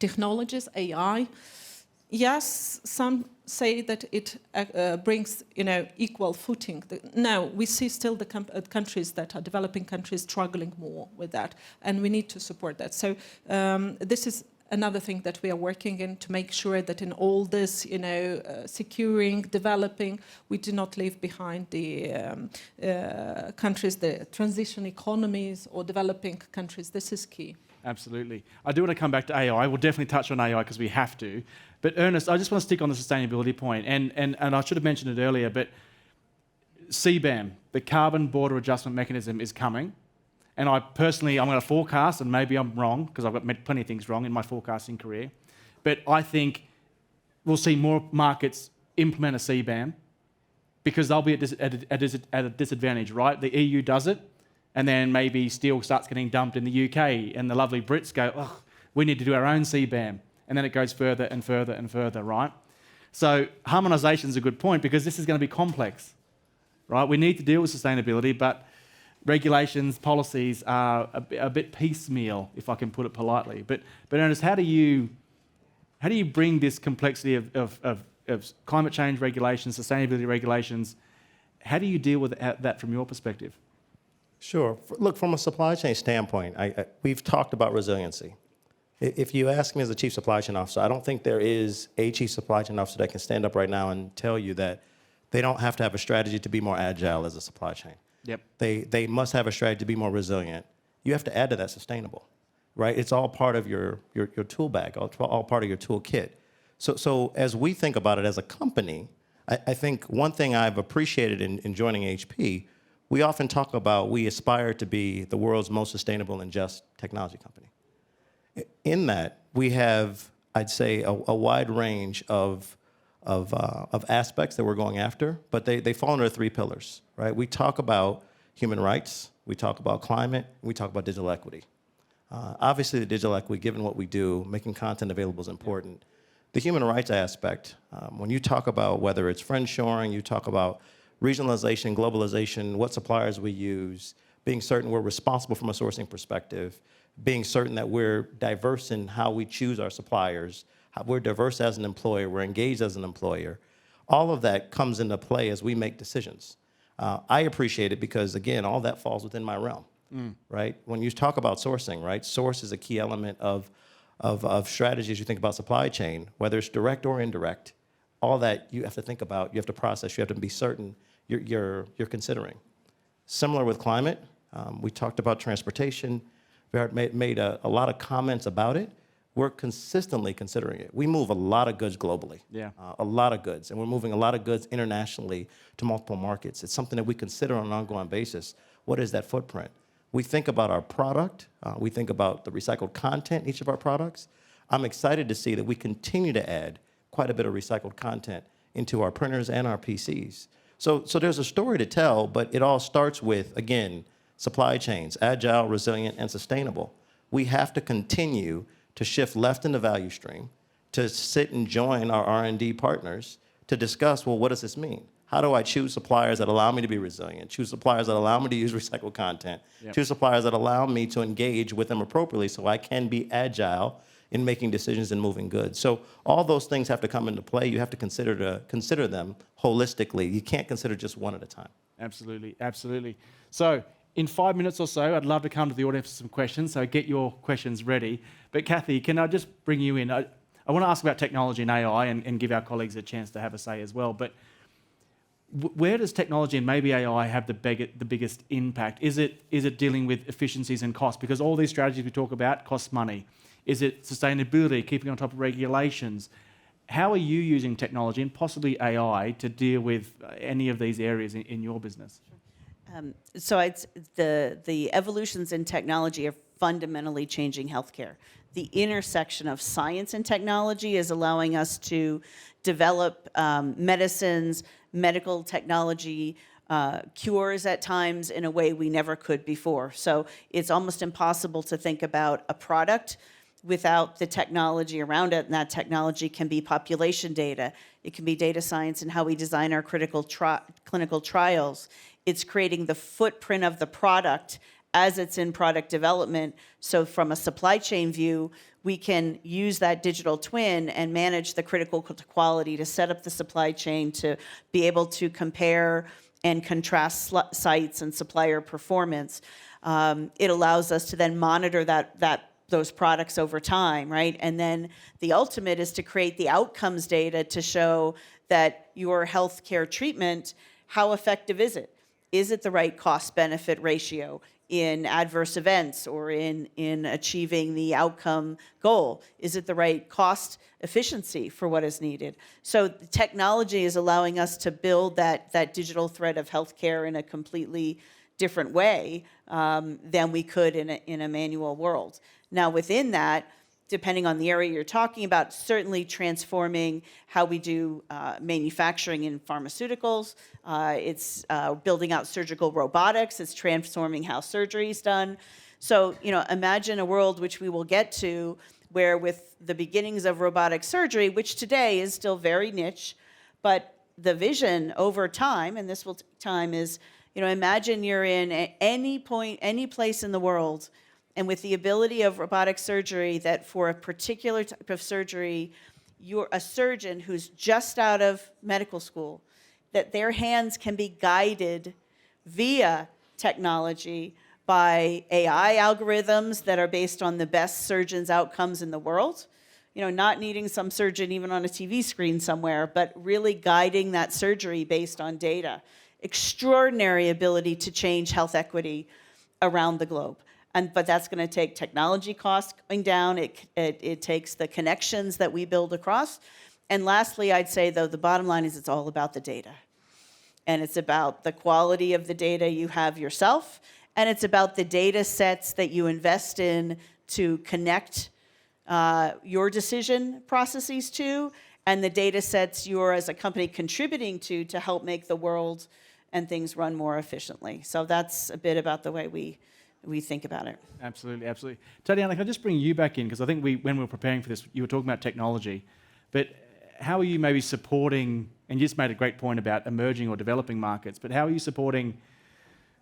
technologies, AI. Yes, some say that it brings, equal footing. No, we see still the countries that are developing countries struggling more with that, and we need to support that. So this is another thing that we are working in to make sure that in all this, securing, developing, we do not leave behind the countries, the transition economies or developing countries. This is key. Absolutely. I do want to come back to AI. We'll definitely touch on AI because we have to. But Ernest, I just want to stick on the sustainability point. And I should have mentioned it earlier, but CBAM, the Carbon Border Adjustment Mechanism, is coming. And I'm going to forecast, and maybe I'm wrong, because I've got plenty of things wrong in my forecasting career. But I think we'll see more markets implement a CBAM because they'll be at a disadvantage, right? The EU does it, and then maybe steel starts getting dumped in the UK, and the lovely Brits go, oh, we need to do our own CBAM. And then it goes further and further and further, right? So harmonisation is a good point because this is going to be complex, right? We need to deal with sustainability, but regulations, policies are a bit piecemeal, if I can put it politely. But Ernest, how do you bring this complexity of climate change regulations, sustainability regulations, how do you deal with that from your perspective? Sure. Look, from a supply chain standpoint, we've talked about resiliency. If you ask me as a chief supply chain officer, I don't think there is a chief supply chain officer that can stand up right now and tell you that they don't have to have a strategy to be more agile as a supply chain. Yep. They must have a strategy to be more resilient. You have to add to that sustainable, right? It's all part of your tool bag, all part of your toolkit. So as we think about it as a company, I think one thing I've appreciated in joining HP, we often talk about we aspire to be the world's most sustainable and just technology company. In that, we have, I'd say, a wide range of aspects that we're going after, but they fall under 3 pillars, right? We talk about human rights, we talk about climate, and we talk about digital equity. Obviously, the digital equity, given what we do, making content available is important. The human rights aspect, when you talk about whether it's friendshoring, you talk about regionalization, globalization, what suppliers we use, being certain we're responsible from a sourcing perspective, being certain that we're diverse in how we choose our suppliers, how we're diverse as an employer, we're engaged as an employer. All of that comes into play as we make decisions. I appreciate it because, again, all that falls within my realm, right? When you talk about sourcing, right, source is a key element of strategy as you think about supply chain, whether it's direct or indirect. All that you have to think about, you have to process, you have to be certain you're considering. Similar with climate, we talked about transportation. Barrett made a lot of comments about it. We're consistently considering it. We move a lot of goods globally, a lot of goods, and we're moving a lot of goods internationally to multiple markets. It's something that we consider on an ongoing basis. What is that footprint? We think about our product. We think about the recycled content in each of our products. I'm excited to see that we continue to add quite a bit of recycled content into our printers and our PCs. So there's a story to tell, but it all starts with, again, supply chains, agile, resilient, and sustainable. We have to continue to shift left in the value stream, to sit and join our R&D partners to discuss, well, what does this mean? How do I choose suppliers that allow me to be resilient, choose suppliers that allow me to use recycled content, choose suppliers that allow me to engage with them appropriately so I can be agile in making decisions and moving goods. So all those things have to come into play. You have to consider them holistically. You can't consider just one at a time. Absolutely, absolutely. So in 5 minutes or so, I'd love to come to the audience for some questions, so get your questions ready. But Kathy, can I just bring you in? I want to ask about technology and AI and give our colleagues a chance to have a say as well. But where does technology and maybe AI have the biggest impact? Is it dealing with efficiencies and costs? Because all these strategies we talk about cost money. Is it sustainability, keeping on top of regulations? How are you using technology and possibly AI to deal with any of these areas in your business? So the evolutions in technology are fundamentally changing healthcare. The intersection of science and technology is allowing us to develop medicines, medical technology, cures at times in a way we never could before. So it's almost impossible to think about a product without the technology around it, and that technology can be population data. It can be data science and how we design our clinical trials. It's creating the footprint of the product as it's in product development. So from a supply chain view, we can use that digital twin and manage the critical quality to set up the supply chain to be able to compare and contrast sites and supplier performance. It allows us to then monitor those products over time, right? And then the ultimate is to create the outcomes data to show that your healthcare treatment, how effective is it? Is it the right cost-benefit ratio in adverse events or in achieving the outcome goal? Is it the right cost efficiency for what is needed? So the technology is allowing us to build that digital thread of healthcare in a completely different way than we could in a manual world. Now, within that, depending on the area you're talking about, certainly transforming how we do manufacturing in pharmaceuticals. It's building out surgical robotics. It's transforming how surgery is done. So, imagine a world which we will get to where with the beginnings of robotic surgery, which today is still very niche, but the vision over time, and this will take time, is, imagine you're in any place in the world, and with the ability of robotic surgery, that for a particular type of surgery, you're a surgeon who's just out of medical school, that their hands can be guided via technology by AI algorithms that are based on the best surgeons' outcomes in the world. Not needing some surgeon even on a TV screen somewhere, but really guiding that surgery based on data. Extraordinary ability to change health equity around the globe. But that's going to take technology costs going down. It takes the connections that we build across. And lastly, I'd say, though, the bottom line is it's all about the data. And it's about the quality of the data you have yourself. And it's about the data sets that you invest in to connect your decision processes to, and the data sets you're, as a company, contributing to help make the world and things run more efficiently. So that's a bit about the way we think about it. Absolutely, absolutely. Tatiana, can I just bring you back in? Because I think when we were preparing for this, you were talking about technology. but how are you maybe supporting, and you just made a great point about emerging or developing markets, but how are you supporting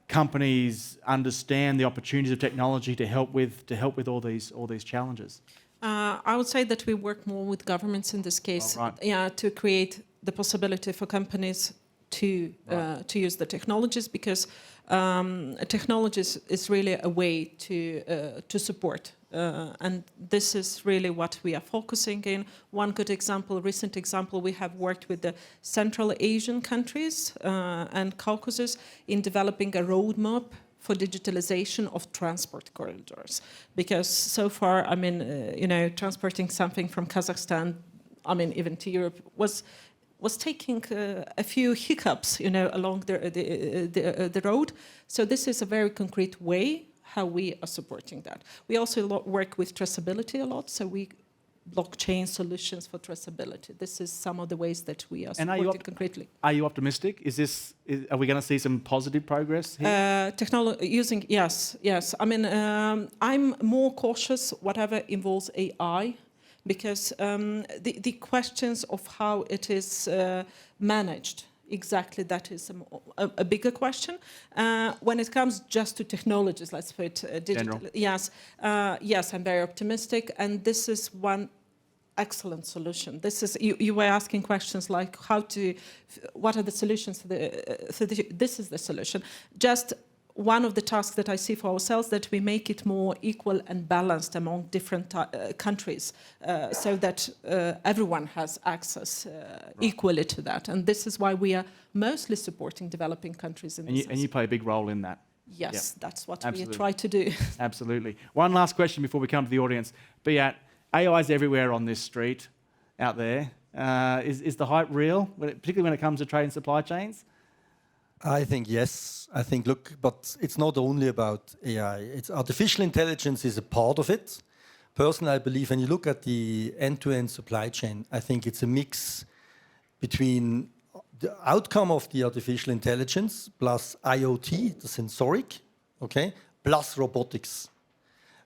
companies understand the opportunities of technology to help with all these challenges? I would say that we work more with governments in this case, Oh, right. to create the possibility for companies to use the technologies, because technologies is really a way to support, and this is really what we are focusing in. One good example, recent example, we have worked with the Central Asian countries and Caucasus in developing a roadmap for digitalization of transport corridors, because so far, I mean, transporting something from Kazakhstan, I mean, even to Europe was taking a few hiccups, along the road. So this is a very concrete way how we are supporting that. We also work with traceability a lot, so we blockchain solutions for traceability. This is some of the ways that we are supporting concretely. Are you optimistic? Are we going to see some positive progress here? Yes. I mean, I'm more cautious whatever involves AI, because the questions of how it is managed, exactly, that is a bigger question. When it comes just to technologies, let's put digital. Yes, I'm very optimistic, and this is one excellent solution. This is you were asking questions like what are the solutions? This is the solution. Just one of the tasks that I see for ourselves, that we make it more equal and balanced among different countries, so that everyone has access equally to that. And this is why we are mostly supporting developing countries in this. And you play a big role in that. Yes, that's what Absolutely. we try to do. Absolutely. One last question before we come to the audience. Beat, AI is everywhere on this street out there. Is the hype real, particularly when it comes to trade and supply chains? I think yes. I think, but it's not only about AI. It's artificial intelligence is a part of it. Personally, I believe when you look at the end-to-end supply chain, I think it's a mix between the outcome of the artificial intelligence plus IoT, the sensoric, okay, plus robotics.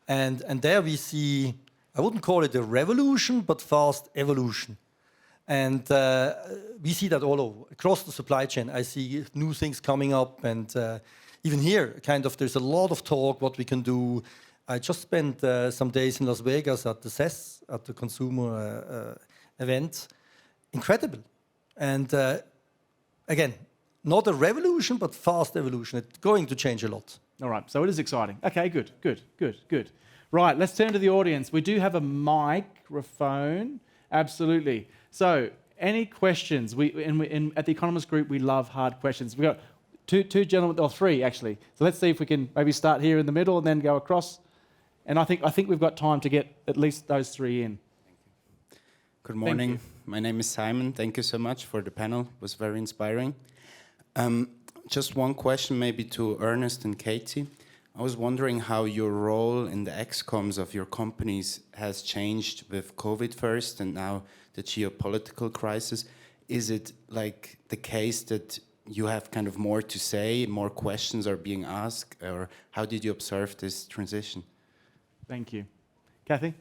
And there we see, I wouldn't call it a revolution, but fast evolution. And we see that all over, across the supply chain. I see new things coming up, and even here, there's a lot of talk what we can do. I just spent some days in Las Vegas at the CES, at the consumer event. Incredible. And again, not a revolution, but fast evolution. It's going to change a lot. All right, so it is exciting. Okay, good. Right, let's turn to the audience. We do have a microphone. Absolutely. So, any questions? At the Economist Group, we love hard questions. We've got two gentlemen, or three actually. So let's see if we can maybe start here in the middle and then go across. And I think we've got time to get at least those three in. Good morning. My name is Simon. Thank you so much for the panel. It was very inspiring. Just one question maybe to Ernest and Katie. I was wondering how your role in the excoms of your companies has changed with COVID first and now the geopolitical crisis. Is it like the case that you have kind of more to say, more questions are being asked, or how did you observe this transition? Thank you. Kathy?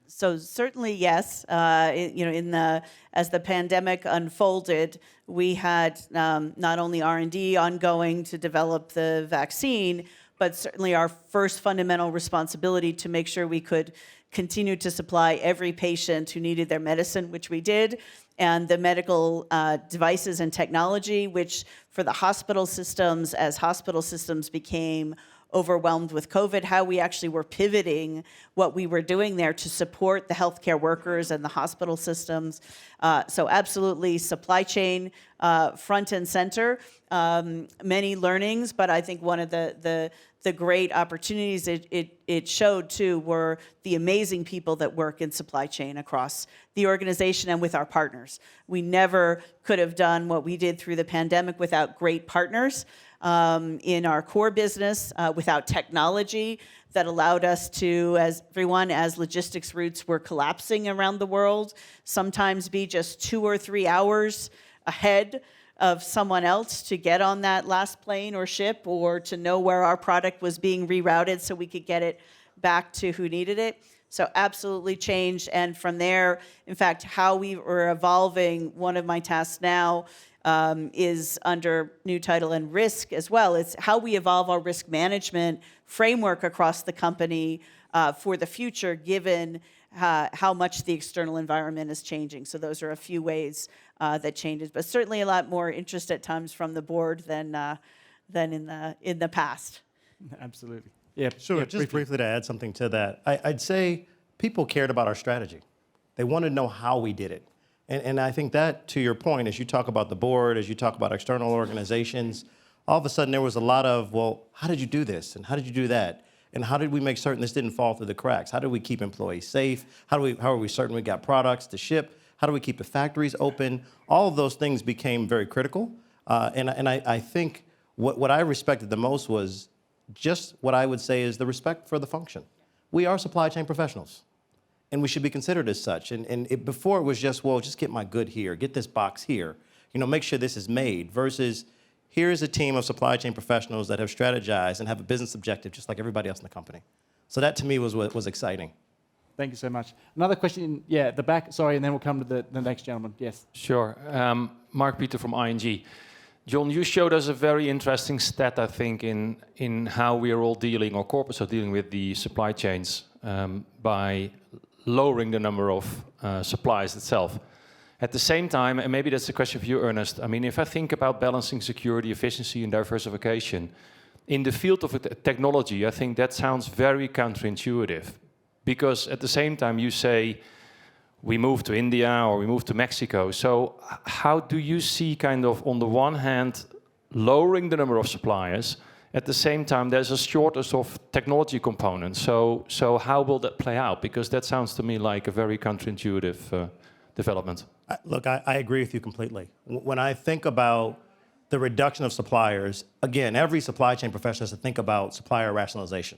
So certainly, yes. As the pandemic unfolded, we had not only R&D ongoing to develop the vaccine, but certainly our first fundamental responsibility to make sure we could continue to supply every patient who needed their medicine, which we did, and the medical devices and technology, which for the hospital systems, as hospital systems became overwhelmed with COVID, how we actually were pivoting what we were doing there to support the healthcare workers and the hospital systems. So absolutely supply chain front and center. Many learnings, but I think one of the great opportunities it showed too were the amazing people that work in supply chain across the organization and with our partners. We never could have done what we did through the pandemic without great partners in our core business, without technology that allowed us to, as logistics routes were collapsing around the world, sometimes be just 2 or 3 hours ahead of someone else to get on that last plane or ship, or to know where our product was being rerouted so we could get it back to who needed it. So absolutely changed. And from there, in fact, how we were evolving, one of my tasks now is under new title and risk as well. It's how we evolve our risk management framework across the company for the future, given how much the external environment is changing. So those are a few ways that changes, but certainly a lot more interest at times from the board than in the past. Absolutely. Yeah, Sure, yeah, just briefly to add something to that. I'd say people cared about our strategy. They wanted to know how we did it. And I think that, to your point, as you talk about the board, as you talk about external organizations, all of a sudden there was a lot of, well, how did you do this? And how did you do that? And how did we make certain this didn't fall through the cracks? How did we keep employees safe? How are we certain we got products to ship? How do we keep the factories open? All of those things became very critical. And I think what I respected the most was just what I would say is the respect for the function. We are supply chain professionals, and we should be considered as such. Before it was just, well, just get my good here, get this box here, make sure this is made, versus here's a team of supply chain professionals that have strategized and have a business objective just like everybody else in the company. So that to me was exciting. Thank you so much. Another question, yeah, at the back, sorry, and then we'll come to the next gentleman. Yes. Sure. Mark Peter from ING. John, you showed us a very interesting stat, I think, in how we are all dealing, or corporates are dealing with the supply chains by lowering the number of suppliers itself. At the same time, and maybe that's a question for you, Ernest, I mean, if I think about balancing security, efficiency, and diversification, in the field of technology, I think that sounds very counterintuitive. Because at the same time, you say, we move to India or we move to Mexico. So how do you see kind of, on the one hand, lowering the number of suppliers, at the same time, there's a shortage of technology components. So how will that play out? Because that sounds to me like a very counterintuitive development. Look, I agree with you completely. When I think about the reduction of suppliers, again, every supply chain professional has to think about supplier rationalization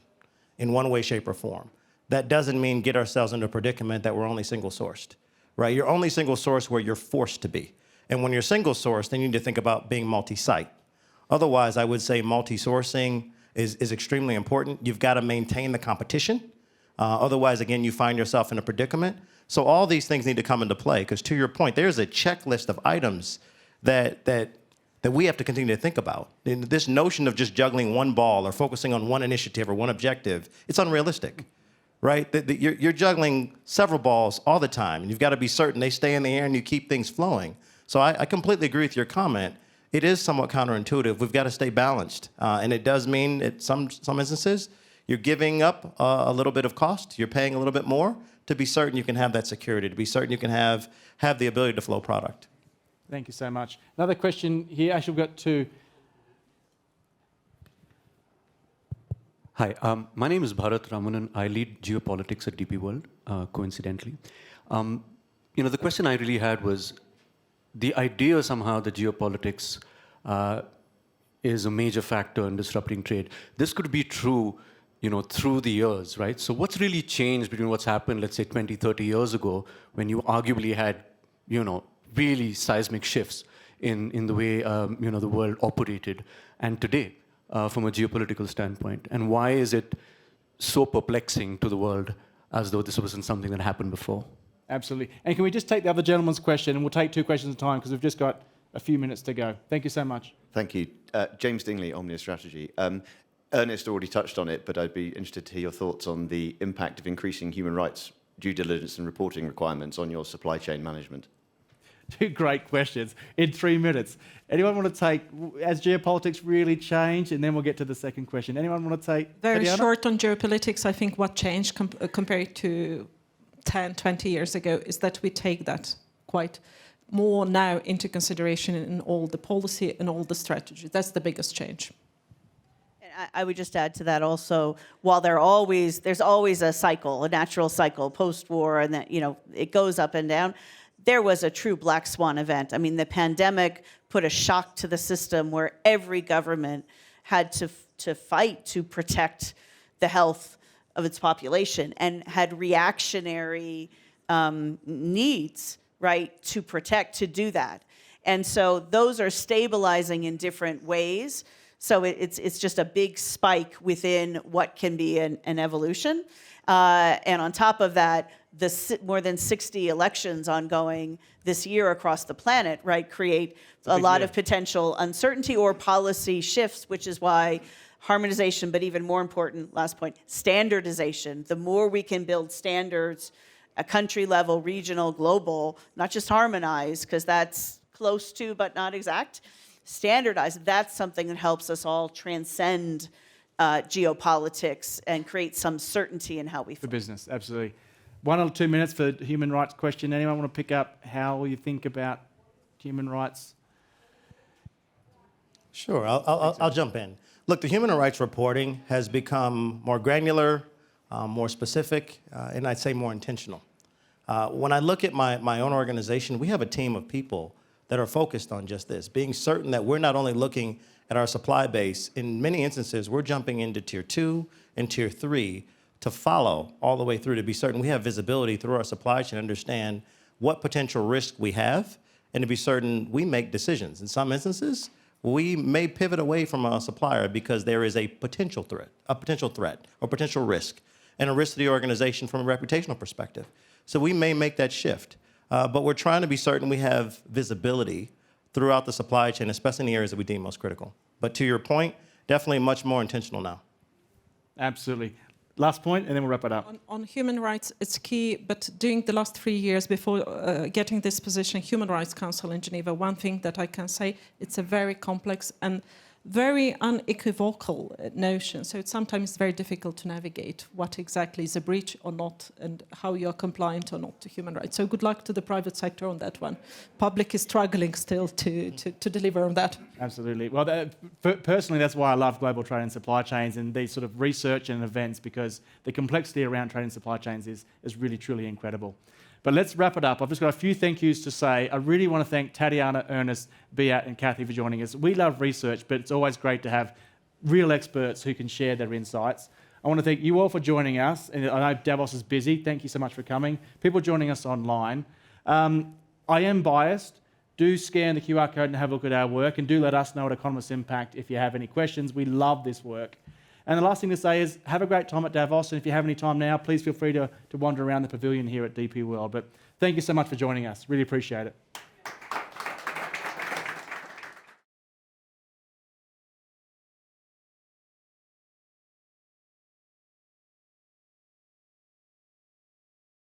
in one way, shape, or form. That doesn't mean get ourselves into a predicament that we're only single-sourced, right? You're only single-sourced where you're forced to be. And when you're single-sourced, then you need to think about being multi-site. Otherwise, I would say multi-sourcing is extremely important. You've got to maintain the competition. Otherwise, again, you find yourself in a predicament. So all these things need to come into play, because to your point, there's a checklist of items that we have to continue to think about. And this notion of just juggling one ball or focusing on one initiative or one objective, it's unrealistic. Right? You're juggling several balls all the time, and you've got to be certain they stay in the air and you keep things flowing. So I completely agree with your comment. It is somewhat counterintuitive. We've got to stay balanced, and it does mean at some instances you're giving up a little bit of cost. You're paying a little bit more to be certain you can have that security, to be certain you can have the ability to flow product. Thank you so much. Another question here. Actually, we've got two. Hi, my name is Bharat Ramanan. I lead geopolitics at DP World, coincidentally. The question I really had was the idea somehow that geopolitics is a major factor in disrupting trade. This could be true, through the years, right? So what's really changed between what's happened, let's say 20, 30 years ago, when you arguably had, really seismic shifts in the way, the world operated, and today? From a geopolitical standpoint? And why is it so perplexing to the world as though this wasn't something that happened before? Absolutely. And can we just take the other gentleman's question, and we'll take two questions at a time because we've just got a few minutes to go. Thank you so much. Thank you. James Dingley, Omnia Strategy. Ernest already touched on it, but I'd be interested to hear your thoughts on the impact of increasing human rights due diligence and reporting requirements on your supply chain management. Two great questions in 3 minutes. Anyone want to take, has geopolitics really changed? And then we'll get to the second question. Anyone want to take? Very Tatiana? short on geopolitics. I think what changed compared to 10, 20 years ago is that we take that quite more now into consideration in all the policy and all the strategy. That's the biggest change. I would just add to that also, while there's always a cycle, a natural cycle post-war, and that it goes up and down. There was a true black swan event. I mean, the pandemic put a shock to the system where every government had to fight to protect the health of its population and had reactionary needs, right, to do that. And so those are stabilizing in different ways. So it's just a big spike within what can be an evolution. And on top of that, the more than 60 elections ongoing this year across the planet, right, create a lot of potential uncertainty or policy shifts, which is why harmonization, but even more important, last point, standardization. The more we can build standards, a country level, regional, global, not just harmonize, because that's close to but not exact, standardize, that's something that helps us all transcend geopolitics and create some certainty in how we For business, absolutely. 1 or 2 minutes for human rights question. Anyone want to pick up how you think about human rights? Sure, I'll jump in. Look, the human rights reporting has become more granular, more specific, and I'd say more intentional. When I look at my own organization, we have a team of people that are focused on just this, being certain that we're not only looking at our supply base, in many instances, we're jumping into tier 2 and tier 3 to follow all the way through to be certain we have visibility through our supply chain, understand what potential risk we have, and to be certain we make decisions. In some instances, we may pivot away from a supplier because there is a potential threat or potential risk, and a risk to the organization from a reputational perspective. So we may make that shift. But we're trying to be certain we have visibility throughout the supply chain, especially in the areas that we deem most critical. But to your point, definitely much more intentional now. Absolutely. Last point, and then we'll wrap it up. On human rights, it's key, but during the last 3 years before getting this position, Human Rights Council in Geneva, one thing that I can say, it's a very complex and very unequivocal notion. So it's sometimes very difficult to navigate what exactly is a breach or not and how you're compliant or not to human rights. So good luck to the private sector on that one. Public is struggling still to deliver on that. Absolutely. Well, personally, that's why I love global trade and supply chains and these sort of research and events, because the complexity around trade and supply chains is really, truly incredible. But let's wrap it up. I've just got a few thank yous to say. I really want to thank Tatiana, Ernest, Beat, and Kathy for joining us. We love research, but it's always great to have real experts who can share their insights. I want to thank you all for joining us. And I know Davos is busy. Thank you so much for coming. People joining us online. I am biased. Do scan the QR code and have a look at our work, and do let us know at Economist Impact if you have any questions. We love this work. And the last thing to say is have a great time at Davos, and if you have any time now, please feel free to wander around the pavilion here at DP World. But thank you so much for joining us. Really appreciate it.